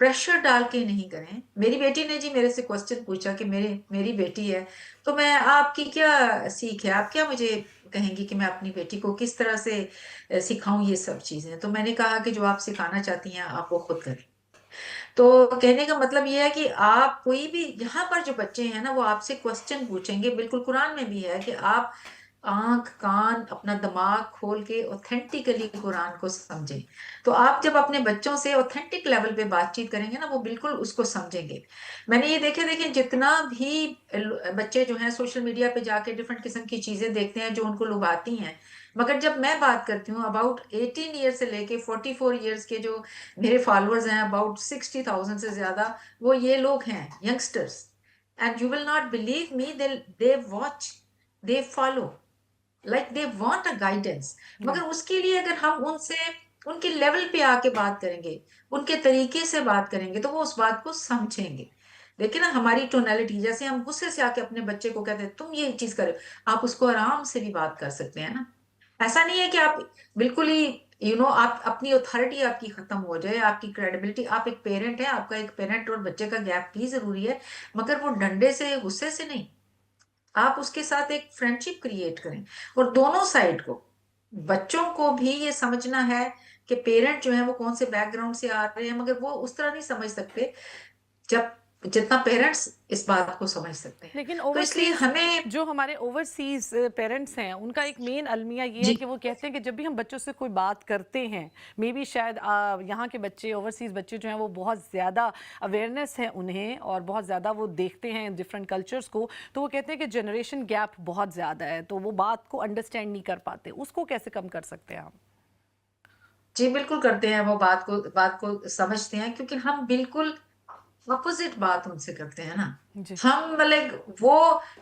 प्रेशर डाल के नहीं करें। मेरी बेटी ने जी मेरे से क्वेश्चन पूछा कि मेरी बेटी है, तो मैं, आपकी क्या सीख है? आप क्या मुझे कहेंगी कि मैं अपनी बेटी को किस तरह से सिखाऊँ ये सब चीज़ें? तो मैंने कहा कि जो आप सिखाना चाहती हैं, आप वो खुद करें। तो कहने का मतलब ये है कि आप कोई भी, यहाँ पर जो बच्चे हैं ना वो आपसे क्वेश्चन पूछेंगे, बिल्कुल कुरान में भी है कि आप आंख कान अपना दिमाग खोल के ऑथेंटिकली कुरान को समझें। तो आप जब अपने बच्चों से ऑथेंटिक लेवल पे बातचीत करेंगे ना, वो बिल्कुल उसको समझेंगे। मैंने ये देखे जितना भी बच्चे जो हैं सोशल मीडिया पे जाके डिफरेंट किस्म की चीजें देखते हैं जो उनको लुभाती हैं, मगर जब मैं बात करती हूँ अबाउट 18 ईयर से लेके 44 ईयर्स के जो मेरे फॉलोअर्स हैं, अबाउट 60,000 से ज्यादा, वो ये लोग हैं, youngsters. And you will not believe me, they watch, they follow, like they want a guidance. मगर उसके लिए अगर हम उनसे उनके लेवल पे आके बात करेंगे, उनके तरीके से बात करेंगे, तो वो उस बात को समझेंगे। देखिए ना, हमारी टोनैलिटी, जैसे हम गुस्से से आके अपने बच्चे को कहते हैं तुम ये चीज करो, आप उसको आराम से भी बात कर सकते हैं ना। ऐसा नहीं है कि आप बिल्कुल ही आप अपनी अथॉरिटी आपकी खत्म हो जाए, आपकी क्रेडिबिलिटी। आप एक पेरेंट है, आपका एक पेरेंट और बच्चे का गैप भी जरूरी है, मगर वो डंडे से गुस्से से नहीं। आप उसके साथ एक फ्रेंडशिप क्रिएट करें। और दोनों साइड को, बच्चों को भी ये समझना है कि पेरेंट जो है वो कौन से बैकग्राउंड से आ रहे हैं, मगर वो उस तरह नहीं समझ सकते जब जितना पेरेंट्स इस बात को समझ सकते हैं। लेकिन तो इसलिए ओवरसीज, हमें, जो हमारे ओवरसीज पेरेंट्स हैं, उनका एक मेन अलमिया ये है जी कि वो कहते हैं कि जब भी हम बच्चों से कोई बात करते हैं, मे बी शायद यहाँ के बच्चे, ओवरसीज बच्चे जो हैं वो बहुत ज़्यादा अवेयरनेस है उन्हें और बहुत ज़्यादा वो देखते हैं डिफरेंट कल्चर्स को, तो वो कहते हैं कि जनरेशन गैप बहुत ज़्यादा है, तो वो बात को अंडरस्टैंड नहीं कर पाते। उसको कैसे कम कर सकते हैं आप? जी बिल्कुल करते हैं, वो बात को समझते हैं, क्योंकि हम बिल्कुल अपोजिट बात उनसे करते हैं ना। जी। हम मतलब वो,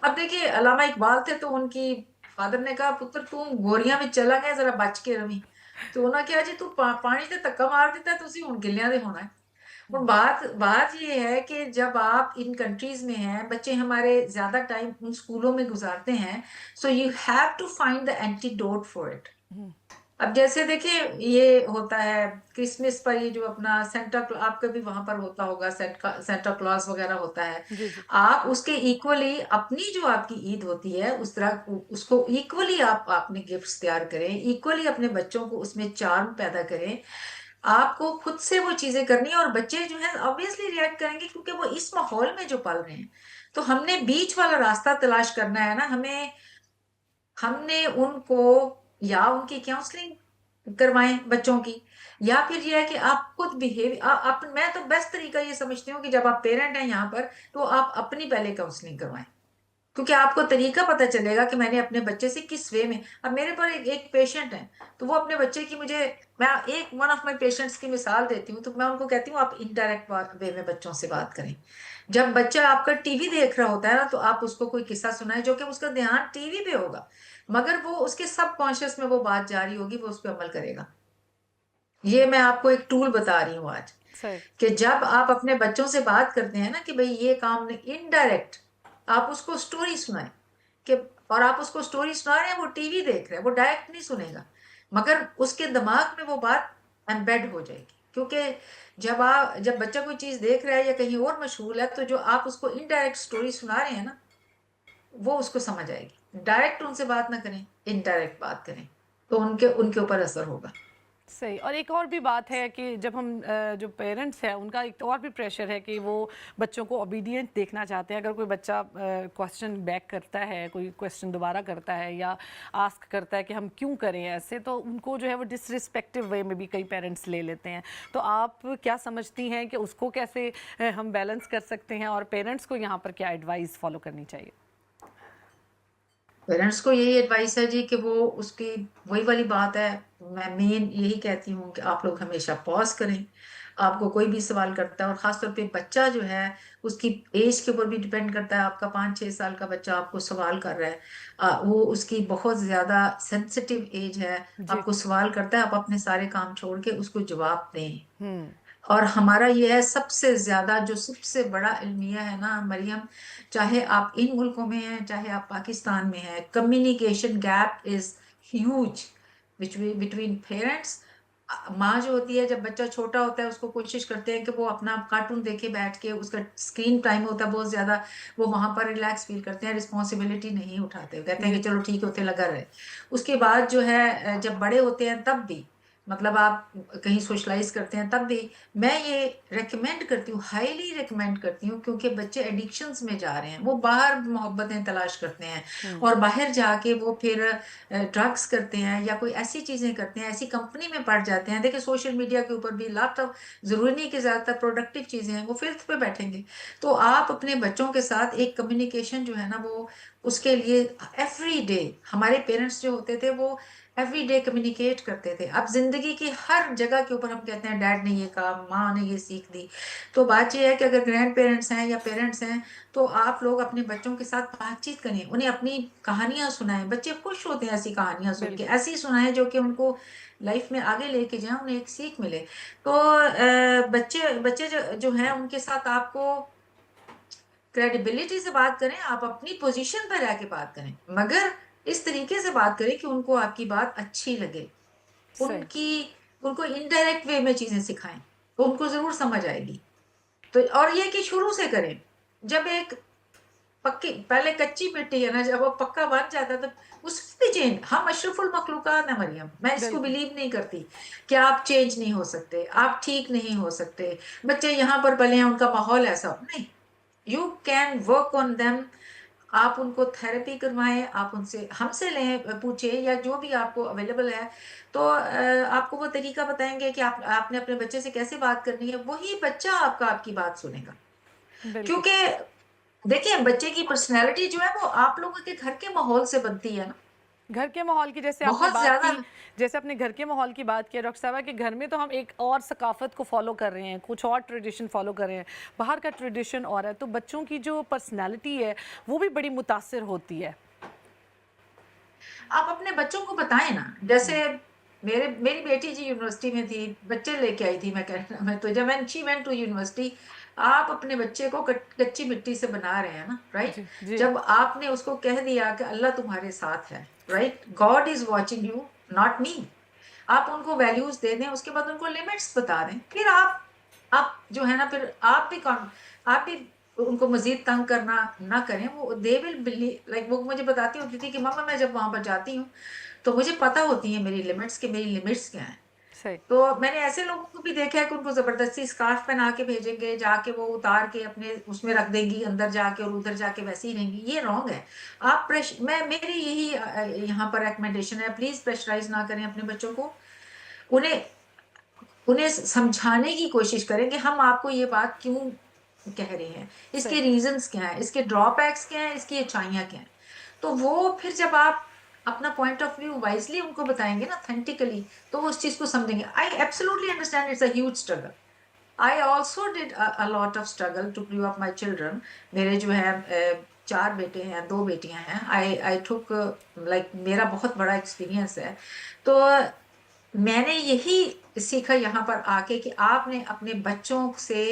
अब देखिए अल्लामा इकबाल थे, तो उनकी फादर ने कहा पुत्र तू गोरियां में चला गया, जरा बच के रवी। तो उन्होंने कहा जी तू पानी से धक्का मार देता है, तुसी हुन गिलियां दे होना है। और बात बात ये है कि जब आप इन कंट्रीज में हैं, बच्चे हमारे ज्यादा टाइम उन स्कूलों में गुजारते हैं, so you have to find the antidote for it. अब जैसे देखिए ये होता है क्रिसमस पर, ये जो अपना आपका भी वहां पर होता होगा, सेंटा क्लॉज वगैरह होता है। जी जी। आप उसके इक्वली अपनी जो आपकी ईद होती है उस तरह उसको इक्वली आप अपने गिफ्ट्स तैयार करें, इक्वली अपने बच्चों को उसमें चार्म पैदा करें। आपको खुद से वो चीजें करनी है, और बच्चे जो है ऑब्वियसली रिएक्ट करेंगे क्योंकि वो इस माहौल में जो पल रहे हैं। तो हमने बीच वाला रास्ता तलाश करना है ना। हमने उनको या उनकी काउंसलिंग करवाएं बच्चों की, या फिर ये है कि आप खुद मैं तो बेस्ट तरीका ये समझती हूँ कि जब आप पेरेंट हैं यहाँ पर, तो आप अपनी पहले काउंसलिंग करवाएं, क्योंकि आपको तरीका पता चलेगा कि मैंने अपने बच्चे से किस वे में। अब मेरे पर एक पेशेंट है, तो वो अपने बच्चे की मैं एक वन ऑफ माई पेशेंट्स की मिसाल देती हूँ, तो मैं उनको कहती हूँ आप इनडायरेक्ट वे में बच्चों से बात करें। जब बच्चा आपका टीवी देख रहा होता है ना, तो आप उसको कोई किस्सा सुनाए जो कि उसका ध्यान टीवी पे होगा, मगर वो उसके सबकॉन्शियस में वो बात जारी होगी, वो उस पर अमल करेगा। ये मैं आपको एक टूल बता रही हूँ आज, सही। कि जब आप अपने बच्चों से बात करते हैं ना कि भाई ये काम ने इनडायरेक्ट, आप उसको स्टोरी सुनाए कि, और आप उसको स्टोरी सुना रहे हैं, वो टीवी देख रहे हैं, वो डायरेक्ट नहीं सुनेगा, मगर उसके दिमाग में वो बात एम्बेड हो जाएगी। क्योंकि जब बच्चा कोई चीज देख रहा है या कहीं और मशगूल है, तो जो आप उसको इनडायरेक्ट स्टोरी सुना रहे हैं ना, वो उसको समझ आएगी। डायरेक्ट उनसे बात ना करें, इनडायरेक्ट बात करें, तो उनके उनके ऊपर असर होगा। सही। और एक और भी बात है कि जब हम जो पेरेंट्स हैं उनका एक और भी प्रेशर है कि वो बच्चों को ओबीडिएंट देखना चाहते हैं। अगर कोई बच्चा क्वेश्चन बैक करता है, कोई क्वेश्चन दोबारा करता है या आस्क करता है कि हम क्यों करें ऐसे, तो उनको जो है वो डिसरिस्पेक्टिव वे में भी कई पेरेंट्स ले लेते हैं। तो आप क्या समझती हैं कि उसको कैसे हम बैलेंस कर सकते हैं, और पेरेंट्स को यहाँ पर क्या एडवाइस फॉलो करनी चाहिए? पेरेंट्स को यही एडवाइस है जी कि वो उसकी, वही वाली बात है, मैं मेन यही कहती हूँ कि आप लोग हमेशा पॉज करें। आपको कोई भी सवाल करता है, और खासतौर पे बच्चा जो है उसकी एज के ऊपर भी डिपेंड करता है। आपका 5-6 साल का बच्चा आपको सवाल कर रहा है, वो उसकी बहुत ज्यादा सेंसिटिव एज है, जी। आपको सवाल करता है, आप अपने सारे काम छोड़ के उसको जवाब दें। हम्म। और हमारा ये है सबसे ज्यादा, जो सबसे बड़ा अलमिया है ना मरियम, चाहे आप इन मुल्कों में हैं चाहे आप पाकिस्तान में हैं, communication gap is huge between parents. माँ जो होती है, जब बच्चा छोटा होता है उसको कोशिश करते हैं कि वो अपना कार्टून देखे बैठ के, उसका स्क्रीन टाइम होता है बहुत ज्यादा, वो वहां पर रिलैक्स फील करते हैं, रिस्पॉन्सिबिलिटी नहीं उठाते, कहते हैं जी। कि चलो ठीक है, उसे लगा रहे। उसके बाद जो है जब बड़े होते हैं तब भी मतलब आप कहीं सोशलाइज करते हैं तब भी मैं ये रेकमेंड करती हूँ, हाईली रेकमेंड करती हूँ, क्योंकि बच्चे एडिक्शंस में जा रहे हैं, वो बाहर मोहब्बतें तलाश करते हैं और बाहर जाके वो फिर ड्रग्स करते हैं या कोई ऐसी चीजें करते हैं, ऐसी कंपनी में पड़ जाते हैं। देखिए सोशल मीडिया के ऊपर भी लॉट ऑफ, जरूरी नहीं कि ज्यादातर प्रोडक्टिव चीजें हैं, वो फिफ्थ पे बैठेंगे। तो आप अपने बच्चों के साथ एक कम्युनिकेशन जो है ना, वो उसके लिए एवरी डे, हमारे पेरेंट्स जो होते थे वो एवरी डे कम्युनिकेट करते थे। अब जिंदगी की हर जगह के ऊपर हम कहते हैं डैड ने ये कहा, माँ ने ये सीख दी। तो बात ये है कि अगर ग्रैंड पेरेंट्स हैं या पेरेंट्स हैं, तो आप लोग अपने बच्चों के साथ बातचीत करें, उन्हें अपनी कहानियां सुनाएं। बच्चे खुश होते हैं ऐसी कहानियां सुन के, बिल्कुल। ऐसी सुनाएं जो कि उनको लाइफ में आगे लेके जाए, उन्हें एक सीख मिले। तो बच्चे बच्चे जो हैं उनके साथ आपको क्रेडिबिलिटी से बात करें, आप अपनी पोजीशन पर रह के बात करें, मगर इस तरीके से बात करें कि उनको आपकी बात अच्छी लगे। सही। उनकी उनको इनडायरेक्ट वे में चीजें सिखाएं, तो उनको जरूर समझ आएगी। तो और ये कि शुरू से करें। जब एक पक्की, पहले कच्ची मिट्टी है ना, जब वो पक्का बन जाता है तो उसमें भी चेंज, हम अशरफुल मखलूकात है मरियम, मैं इसको बिल्कुल। बिलीव नहीं करती कि आप चेंज नहीं हो सकते, आप ठीक नहीं हो सकते, बच्चे यहाँ पर पले हैं, उनका माहौल ऐसा नहीं। You can work on them. आप उनको थेरेपी करवाएं, आप उनसे, हमसे लें, पूछे, या जो भी आपको अवेलेबल है। तो आपको वो तरीका बताएंगे कि आपने अपने बच्चे से कैसे बात करनी है, वही बच्चा आपकी बात सुनेगा। बिल्कुल। क्योंकि देखिए बच्चे की पर्सनैलिटी जो है वो आप लोगों के घर के माहौल से बनती है ना, घर के माहौल की जैसे आपने बहुत बात ज्यादा। की, जैसे अपने घर के माहौल की बात की डॉक्टर साहब, कि घर में तो हम एक और सकाफत को फॉलो कर रहे हैं, कुछ और ट्रेडिशन फॉलो कर रहे हैं, बाहर का ट्रेडिशन और है, तो बच्चों की जो पर्सनालिटी है वो भी बड़ी मुतासिर होती है। आप अपने बच्चों को बताएं ना, जैसे मेरी बेटी जी यूनिवर्सिटी में थी, बच्चे लेके आई थी मैं कनाडा में, तो जब मैं शी वेंट टू यूनिवर्सिटी, आप अपने बच्चे को कच्ची मिट्टी से बना रहे हैं ना, राइट। जी जी। जब आपने उसको कह दिया कि अल्लाह तुम्हारे साथ है, right, God is watching you, not me, आप उनको वैल्यूज दे दें, उसके बाद उनको लिमिट्स बता दें, फिर आप जो है ना, फिर आप भी उनको मजीद तंग करना ना करें। वो दे विल बिलीव, लाइक वो मुझे बताती होती थी कि मम्मा मैं जब वहां पर जाती हूँ तो मुझे पता होती है मेरी लिमिट्स, कि मेरी लिमिट्स क्या हैं। सही। तो मैंने ऐसे लोगों को भी देखा है कि उनको जबरदस्ती स्कार्फ पहना के भेजेंगे, जाके वो उतार के अपने उसमें रख देंगी अंदर जाके, और उधर जाके वैसे ही रहेंगी, ये रॉन्ग है। आप मैं मेरी यही यहाँ पर रिकमेंडेशन है, प्लीज प्रेशराइज ना करें अपने बच्चों को। उन्हें उन्हें समझाने की कोशिश करें कि हम आपको ये बात क्यों कह रहे हैं, इसके सही। रीजंस क्या हैं, इसके ड्रॉबैक्स क्या हैं, इसकी अच्छाइयाँ क्या हैं। तो वो फिर जब आप अपना पॉइंट ऑफ व्यू वाइजली उनको बताएंगे ना, ऑथेंटिकली, तो वो उस चीज को समझेंगे। I absolutely understand it's a huge struggle. I also did a lot of struggle to grow up my children. मेरे जो है 4 बेटे हैं, 2 बेटियां हैं। आई टुक, लाइक मेरा बहुत बड़ा एक्सपीरियंस है। तो मैंने यही सीखा यहाँ पर आके कि आपने अपने बच्चों से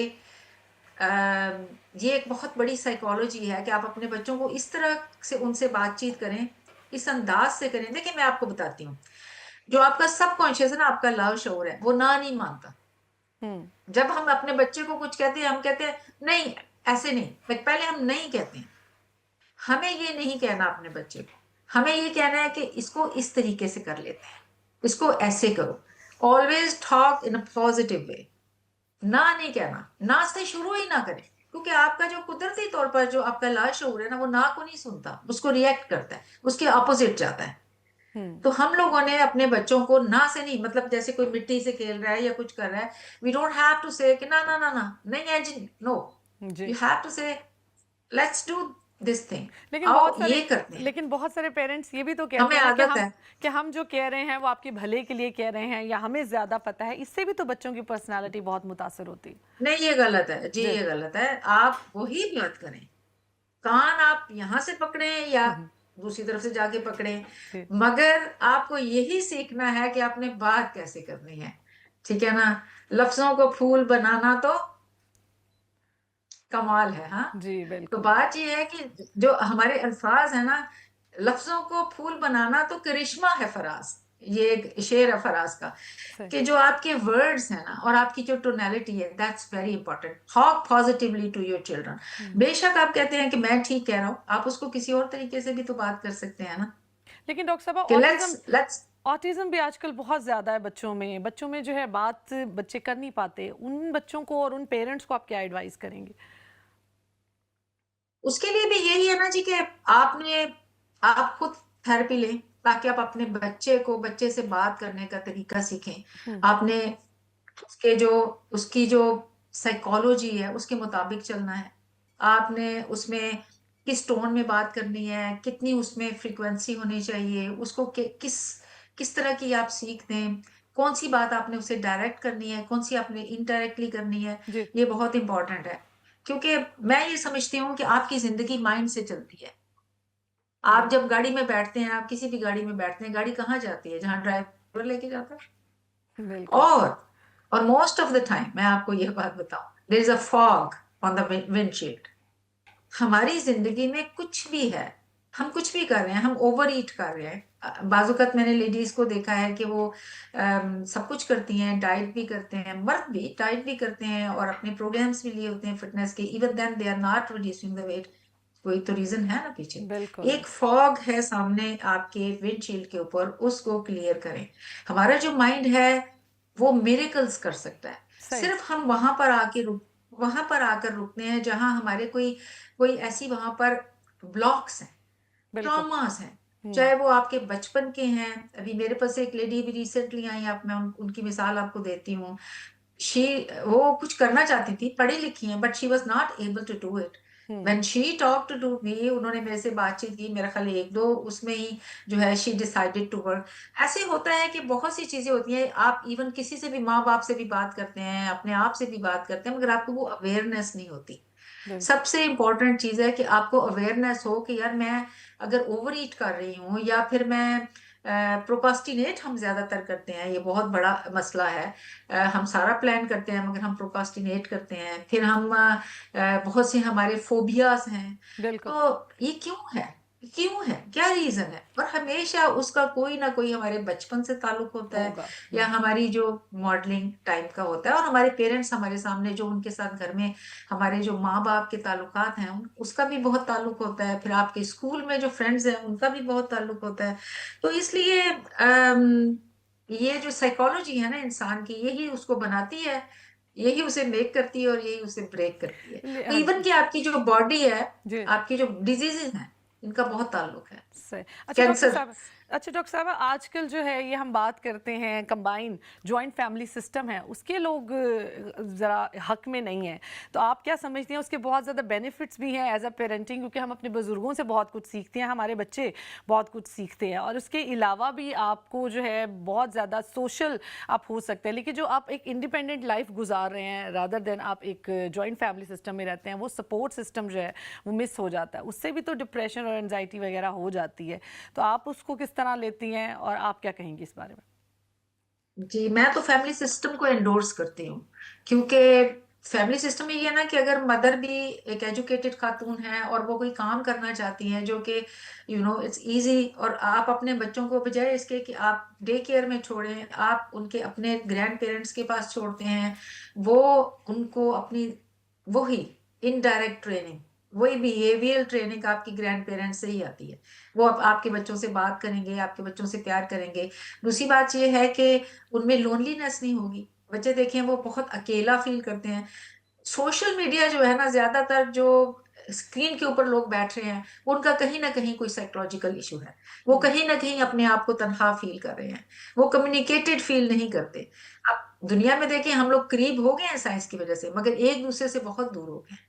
ये एक बहुत बड़ी साइकोलॉजी है कि आप अपने बच्चों को इस तरह से उनसे बातचीत करें, इस अंदाज से करें। देखिए मैं आपको बताती हूँ, जो आपका सबकॉन्शियस है ना, आपका लाव शऊर है, वो ना नहीं मानता। जब हम अपने बच्चे को कुछ कहते हैं, हम कहते हैं नहीं ऐसे नहीं, पहले हम नहीं कहते हैं। हमें ये नहीं कहना अपने बच्चे को, हमें ये कहना है कि इसको इस तरीके से कर लेते हैं, इसको ऐसे करो। Always talk in a positive way. ना नहीं कहना, ना से शुरू ही ना करें, क्योंकि आपका जो कुदरती तौर पर जो आपका लाशऊर है ना, वो ना को नहीं सुनता, उसको रिएक्ट करता है, उसके अपोजिट जाता है। तो हम लोगों ने अपने बच्चों को ना से नहीं, मतलब जैसे कोई मिट्टी से खेल रहा है या कुछ कर रहा है, वी डोंट हैव टू से कि ना ना ना ना, नहीं है जी, नो। जी। You have to say let's do this thing, लेकिन आओ बहुत सारे ये करते हैं। लेकिन बहुत सारे पेरेंट्स ये भी तो कहते हमें हैं ना आदत है। कि हम जो कह रहे हैं वो आपके भले के लिए कह रहे हैं, या हमें ज्यादा पता है, इससे भी तो बच्चों की पर्सनालिटी बहुत मुतासर होती है। नहीं ये गलत है जी, जी। ये गलत है। आप वही बात करें, कान आप यहाँ से पकड़े या दूसरी तरफ से जाके पकड़े, जी। मगर आपको यही सीखना है कि आपने बात कैसे करनी है, ठीक है ना। लफ्जों को फूल बनाना तो कमाल है, हाँ। जी तो बिल्कुल। बात ये है कि जो हमारे अल्फाज है ना, लफ्जों को फूल बनाना तो करिश्मा है फराज। ये एक शेर है फराज का, सही। कि जो आपके वर्ड्स है ना और आपकी जो टोनैलिटी है, that's very important. Talk positively to your children. बेशक आप कहते हैं कि मैं ठीक कह रहा हूँ, आप उसको किसी और तरीके से भी तो बात कर सकते हैं ना, लेकिन डॉक्टर साहब, कि ऑटिज्म लेट्स ऑटिज्म भी आजकल बहुत ज़्यादा है बच्चों में जो है बात बच्चे कर नहीं पाते, उन बच्चों को और उन पेरेंट्स को आप क्या एडवाइस करेंगे? उसके लिए भी यही है ना जी कि आप खुद थेरेपी लें, ताकि आप अपने बच्चे से बात करने का तरीका सीखें। हम्म। आपने उसके जो उसकी जो साइकोलॉजी है उसके मुताबिक चलना है। आपने उसमें किस टोन में बात करनी है, कितनी उसमें फ्रीक्वेंसी होनी चाहिए, उसको किस किस तरह की आप सीख दें, कौन सी बात आपने उसे डायरेक्ट करनी है, कौन सी आपने इनडायरेक्टली करनी है। जी। ये बहुत इंपॉर्टेंट है, क्योंकि मैं ये समझती हूँ कि आपकी जिंदगी माइंड से चलती है। आप जब गाड़ी में बैठते हैं, आप किसी भी गाड़ी में बैठते हैं, गाड़ी कहाँ जाती है? जहां ड्राइवर लेके जाता है। बिल्कुल। और मोस्ट ऑफ द टाइम मैं आपको यह बात बताऊं, there is a fog on the windshield. हमारी जिंदगी में कुछ भी है, हम कुछ भी कर रहे हैं, हम ओवर ईट कर रहे हैं। बाजुकत मैंने लेडीज को देखा है कि वो सब कुछ करती हैं, डाइट भी करते हैं, मर्द भी डाइट भी करते हैं और अपने प्रोग्राम्स भी लिए होते हैं फिटनेस के, even then they are not reducing the weight. कोई तो रीजन है ना पीछे। बिल्कुल। एक फॉग है सामने आपके विंडशील्ड के ऊपर, उसको क्लियर करें। हमारा जो माइंड है वो मिरेकल्स कर सकता है। सही। सिर्फ हम वहां पर आकर रुकते हैं जहां हमारे कोई कोई ऐसी वहां पर ब्लॉक्स हैं, बिल्कुल। ट्रॉमास हैं, हम्म। चाहे वो आपके बचपन के हैं। अभी मेरे पास एक लेडी भी रिसेंटली आई, आप मैं उनकी मिसाल आपको देती हूँ। शी वो कुछ करना चाहती थी, पढ़ी लिखी है, but she was not able to do it. Hmm. When she talk to me, उन्होंने मेरे से बातचीत की, मेरा ख्याल एक दो उसमें ही जो है शी डिसाइडेड टू वर्क। ऐसे होता है कि बहुत सी चीजें होती हैं, आप इवन किसी से भी, माँ बाप से भी बात करते हैं, अपने आप से भी बात करते हैं, मगर आपको वो अवेयरनेस नहीं होती। बिल्कुल। सबसे इंपॉर्टेंट चीज है कि आपको अवेयरनेस हो कि यार मैं अगर ओवर ईट कर रही हूँ, या फिर मैं प्रोकास्टिनेट हम ज्यादातर करते हैं, ये बहुत बड़ा मसला है। हम सारा प्लान करते हैं मगर हम प्रोकास्टिनेट करते हैं। फिर हम बहुत से हमारे फोबियाज हैं। बिल्कुल। तो ये क्यों है, क्या रीजन है? और हमेशा उसका कोई ना कोई हमारे बचपन से ताल्लुक होता है, होगा। या हमारी जो मॉडलिंग टाइप का होता है, और हमारे पेरेंट्स हमारे सामने जो उनके साथ घर में हमारे जो माँ बाप के ताल्लुकात हैं उसका भी बहुत ताल्लुक होता है। फिर आपके स्कूल में जो फ्रेंड्स हैं उनका भी बहुत ताल्लुक होता है। तो इसलिए ये जो साइकोलॉजी है ना इंसान की, यही उसको बनाती है, यही उसे मेक करती है और यही उसे ब्रेक करती है। तो हाँ इवन जी। कि आपकी जो बॉडी है, जी। आपकी जो डिजीजेस हैं, इनका बहुत ताल्लुक है। सही। अच्छा डॉक्टर कैंसर। साहब। अच्छा डॉक्टर साहब, आजकल जो है ये हम बात करते हैं कंबाइन जॉइंट फैमिली सिस्टम है, उसके लोग ज़रा हक में नहीं है। तो आप क्या समझते हैं, उसके बहुत ज़्यादा बेनिफिट्स भी हैं एज अ पेरेंटिंग, क्योंकि हम अपने बुजुर्गों से बहुत कुछ सीखते हैं, हमारे बच्चे बहुत कुछ सीखते हैं, और उसके अलावा भी आपको जो है बहुत ज़्यादा सोशल आप हो सकते हैं। लेकिन जो आप एक इंडिपेंडेंट लाइफ गुजार रहे हैं रादर देन आप एक जॉइंट फैमिली सिस्टम में रहते हैं, वो सपोर्ट सिस्टम जो है वो मिस हो जाता है, उससे भी तो डिप्रेशन और एनजाइटी वगैरह हो जाती है। तो आप उसको किस तरह लेती हैं और आप क्या कहेंगी इस बारे में? जी, मैं तो फैमिली सिस्टम को एंडोर्स करती हूँ, क्योंकि फैमिली सिस्टम में ये है ना कि अगर मदर भी एक एजुकेटेड खातून है और वो कोई काम करना चाहती है जो कि इट्स इजी, और आप अपने बच्चों को बजाय इसके कि आप डे केयर में छोड़ें, आप उनके अपने ग्रैंड पेरेंट्स के पास छोड़ते हैं, वो उनको अपनी वही इनडायरेक्ट ट्रेनिंग, वही बिहेवियरल ट्रेनिंग आपकी ग्रैंड पेरेंट्स से ही आती है। वो आपके बच्चों से बात करेंगे, आपके बच्चों से प्यार करेंगे। दूसरी बात ये है कि उनमें लोनलीनेस नहीं होगी। बच्चे देखें वो बहुत अकेला फील करते हैं। सोशल मीडिया जो है ना, ज्यादातर जो स्क्रीन के ऊपर लोग बैठ रहे हैं, उनका कहीं ना कहीं कोई साइकोलॉजिकल इशू है। वो कहीं ना कहीं अपने आप को तनहा फील कर रहे हैं, वो कम्युनिकेटेड फील नहीं करते। अब दुनिया में देखें, हम लोग करीब हो गए हैं साइंस की वजह से, मगर एक दूसरे से बहुत दूर हो गए हैं।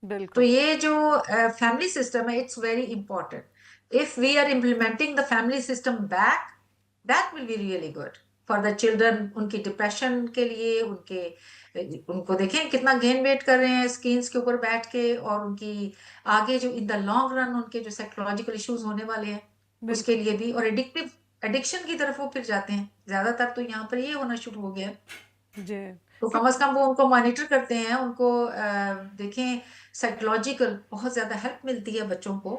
तो बिल्कुल। ये जो फैमिली सिस्टम है, it's very important. If we are implementing the family system back, that will be really good for the children. उनकी डिप्रेशन के लिए, उनको देखें कितना गेन वेट कर रहे हैं स्क्रीन्स के ऊपर बैठ के, और उनकी आगे जो इन द लॉन्ग रन उनके जो साइकोलॉजिकल इश्यूज होने वाले हैं उसके बिल्कुल। लिए भी, और एडिक्शन की तरफ वो फिर जाते हैं ज्यादातर। तो यहाँ पर ये होना शुरू हो गया है। जी। तो कम से कम वो उनको मॉनिटर करते हैं, उनको देखें, साइकोलॉजिकल बहुत ज्यादा हेल्प मिलती है बच्चों को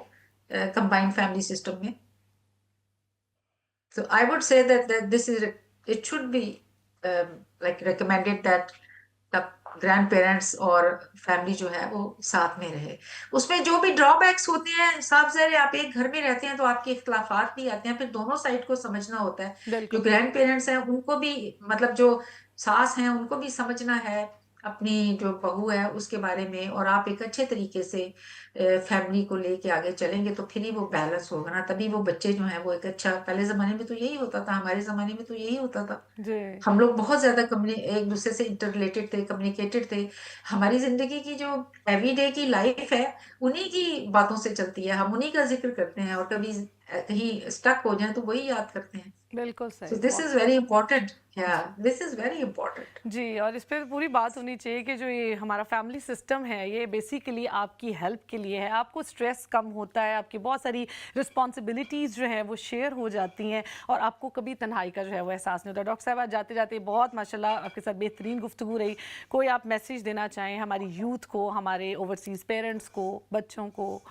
कंबाइंड फैमिली सिस्टम में। So I would say that this is it should be like recommended that the grand parents और फैमिली जो है वो साथ में रहे। उसमें जो भी ड्रॉबैक्स होते हैं, साफ ज़ाहिर है आप एक घर में रहते हैं तो आपके इख्तिलाफात भी आते हैं, फिर दोनों साइड को समझना होता है। जो बिल्कुल ग्रैंड पेरेंट्स हैं उनको भी, मतलब जो सास हैं उनको भी समझना है अपनी जो बहू है उसके बारे में, और आप एक अच्छे तरीके से फैमिली को लेके आगे चलेंगे तो फिर ही वो बैलेंस होगा ना, तभी वो बच्चे जो हैं वो एक अच्छा, पहले जमाने में तो यही होता था, हमारे जमाने में तो यही होता था। जी हम लोग बहुत ज्यादा एक दूसरे से इंटर रिलेटेड थे, कम्युनिकेटेड थे। हमारी जिंदगी की जो एवरीडे की लाइफ है उन्हीं की बातों से चलती है, हम उन्हीं का जिक्र करते हैं, और कभी कहीं स्टक हो जाए तो वही याद करते हैं। बिल्कुल सो सही दिस बहुत इज वेरी इंपॉर्टेंट, या दिस इज वेरी इंपॉर्टेंट। जी। और इस पे पूरी बात होनी चाहिए कि जो ये हमारा फैमिली सिस्टम है ये बेसिकली आपकी हेल्प के लिए है, आपको स्ट्रेस कम होता है, आपकी बहुत सारी रिस्पॉन्सिबिलिटीज़ जो है वो शेयर हो जाती हैं और आपको कभी तन्हाई का जो है वो एहसास नहीं होता। डॉक्टर साहब आज जाते जाते बहुत माशाल्लाह आपके साथ बेहतरीन गुफ्तगू रही। कोई आप मैसेज देना चाहें हमारी यूथ को, हमारे ओवरसीज़ पेरेंट्स को, बच्चों को,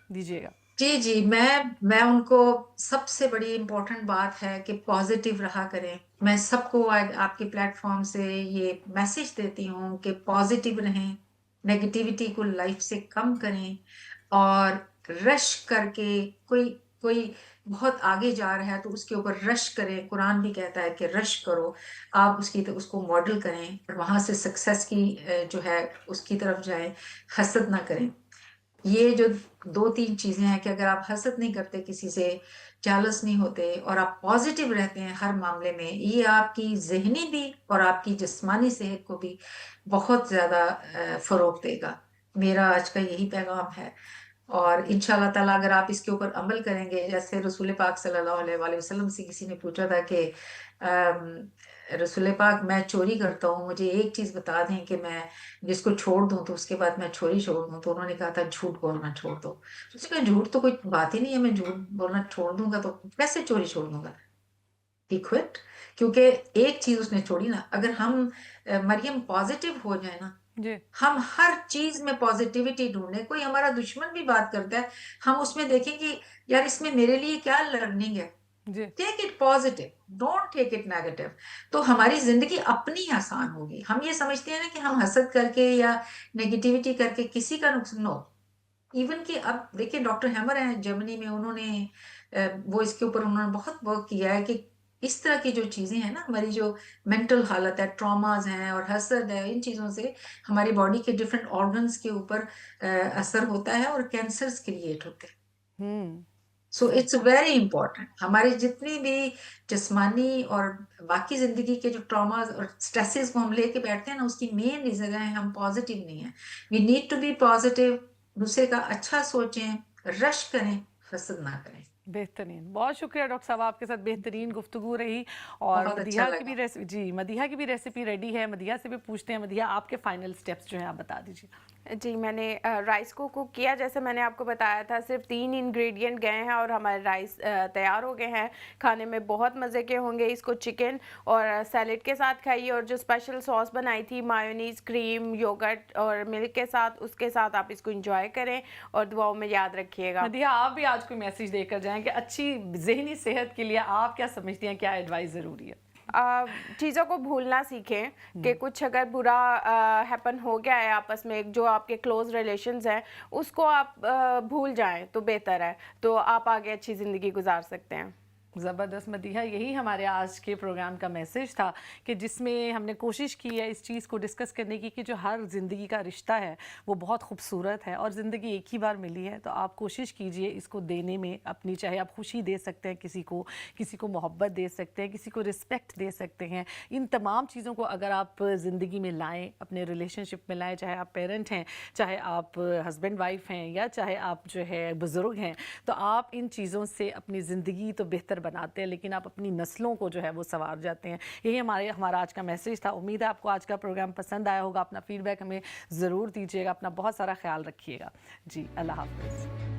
दीजिएगा। जी जी, मैं उनको, सबसे बड़ी इम्पोर्टेंट बात है कि पॉजिटिव रहा करें। मैं सबको आज आपके प्लेटफॉर्म से ये मैसेज देती हूँ कि पॉजिटिव रहें, नेगेटिविटी को लाइफ से कम करें, और रश करके कोई कोई बहुत आगे जा रहा है तो उसके ऊपर रश करें, कुरान भी कहता है कि रश करो, आप उसकी तो उसको मॉडल करें और वहां से सक्सेस की जो है उसकी तरफ जाएं, हसद ना करें। ये जो 2-3 चीजें हैं कि अगर आप हसद नहीं करते किसी से, जालस नहीं होते, और आप पॉजिटिव रहते हैं हर मामले में, ये आपकी ज़हनी भी और आपकी जिस्मानी सेहत को भी बहुत ज़्यादा फ़रोग़ देगा। मेरा आज का यही पैगाम है, और इंशाल्लाह ताला अगर आप इसके ऊपर अमल करेंगे, जैसे रसूल पाक सल्लल्लाहु अलैहि वसल्लम से किसी ने पूछा था कि रसूल पाक मैं चोरी करता हूँ, मुझे एक चीज़ बता दें कि मैं जिसको छोड़ दूं तो उसके बाद मैं चोरी छोड़ दूं, तो उन्होंने कहा था झूठ बोलना छोड़ दो। तो उसने कहा झूठ तो कोई बात ही नहीं है, मैं झूठ बोलना छोड़ दूंगा तो कैसे चोरी छोड़ दूंगा। ही क्विट, क्योंकि एक चीज उसने छोड़ी ना। अगर हम मरियम पॉजिटिव हो जाए ना, जी हम हर चीज में पॉजिटिविटी ढूंढे, कोई हमारा दुश्मन भी बात करता है हम उसमें देखें कि यार इसमें मेरे लिए क्या लर्निंग है, जी take it positive, don't take it negative, तो हमारी जिंदगी अपनी आसान होगी। हम ये समझते हैं ना कि हम हसद करके या नेगेटिविटी करके किसी का नुकसान, नो। इवन कि अब देखिए डॉक्टर हैमर हैं जर्मनी में, उन्होंने वो इसके ऊपर उन्होंने बहुत वर्क किया है कि इस तरह की जो चीजें हैं ना, हमारी जो मेंटल हालत है, ट्रॉमाज हैं और हसद है, इन चीजों से हमारी बॉडी के डिफरेंट ऑर्गन्स के ऊपर असर होता है और कैंसर्स क्रिएट होते हैं। सो सही इट्स वेरी इंपॉर्टेंट, हमारे जितनी भी जिस्मानी और बाकी जिंदगी के जो ट्रॉमास और स्ट्रेसेस को हम लेके बैठते हैं ना, उसकी मेन रीजन है हम पॉजिटिव नहीं है। We need to be positive, दूसरे का अच्छा सोचें, रश करें, हसद ना करें। बेहतरीन। बहुत शुक्रिया डॉक्टर साहब, आपके साथ बेहतरीन गुफ्तगू रही। और बहुत अच्छा मदीहा की भी लगा। रेसिपी, जी मदीहा की भी रेसिपी रेडी है, मदीहा से भी पूछते हैं। मदीहा आपके फाइनल स्टेप्स जो हैं आप बता दीजिए। जी, मैंने राइस को कुक किया, जैसे मैंने आपको बताया था सिर्फ 3 इंग्रेडिएंट गए हैं और हमारे राइस तैयार हो गए हैं। खाने में बहुत मज़े के होंगे। इसको चिकन और सैलेड के साथ खाइए, और जो स्पेशल सॉस बनाई थी मायोनीज़, क्रीम, योगर्ट और मिल्क के साथ, उसके साथ आप इसको एंजॉय करें और दुआओं में याद रखिएगा। मदीहा आप भी आज कोई मैसेज देकर जाएं कि अच्छी ज़हनी सेहत के लिए आप क्या समझती हैं, क्या एडवाइस ज़रूरी है? चीज़ों को भूलना सीखें कि कुछ अगर बुरा हैपन हो गया है आपस में, जो आपके क्लोज रिलेशंस हैं उसको आप भूल जाएं तो बेहतर है, तो आप आगे अच्छी ज़िंदगी गुजार सकते हैं। ज़बरदस्त मदीहा, यही हमारे आज के प्रोग्राम का मैसेज था कि जिसमें हमने कोशिश की है इस चीज़ को डिस्कस करने की कि जो हर ज़िंदगी का रिश्ता है वो बहुत खूबसूरत है और ज़िंदगी एक ही बार मिली है, तो आप कोशिश कीजिए इसको देने में अपनी, चाहे आप खुशी दे सकते हैं किसी को मोहब्बत दे सकते हैं, किसी को रिस्पेक्ट दे सकते हैं। इन तमाम चीज़ों को अगर आप ज़िंदगी में लाएँ, अपने रिलेशनशिप में लाएँ, चाहे आप पेरेंट हैं, चाहे आप हस्बैंड वाइफ हैं, या चाहे आप जो है बुज़ुर्ग हैं, तो आप इन चीज़ों से अपनी ज़िंदगी तो बेहतर बनाते हैं लेकिन आप अपनी नस्लों को जो है वो संवार जाते हैं। यही हमारा आज का मैसेज था। उम्मीद है आपको आज का प्रोग्राम पसंद आया होगा। अपना फीडबैक हमें ज़रूर दीजिएगा। अपना बहुत सारा ख्याल रखिएगा। जी, अल्लाह हाफ़िज़।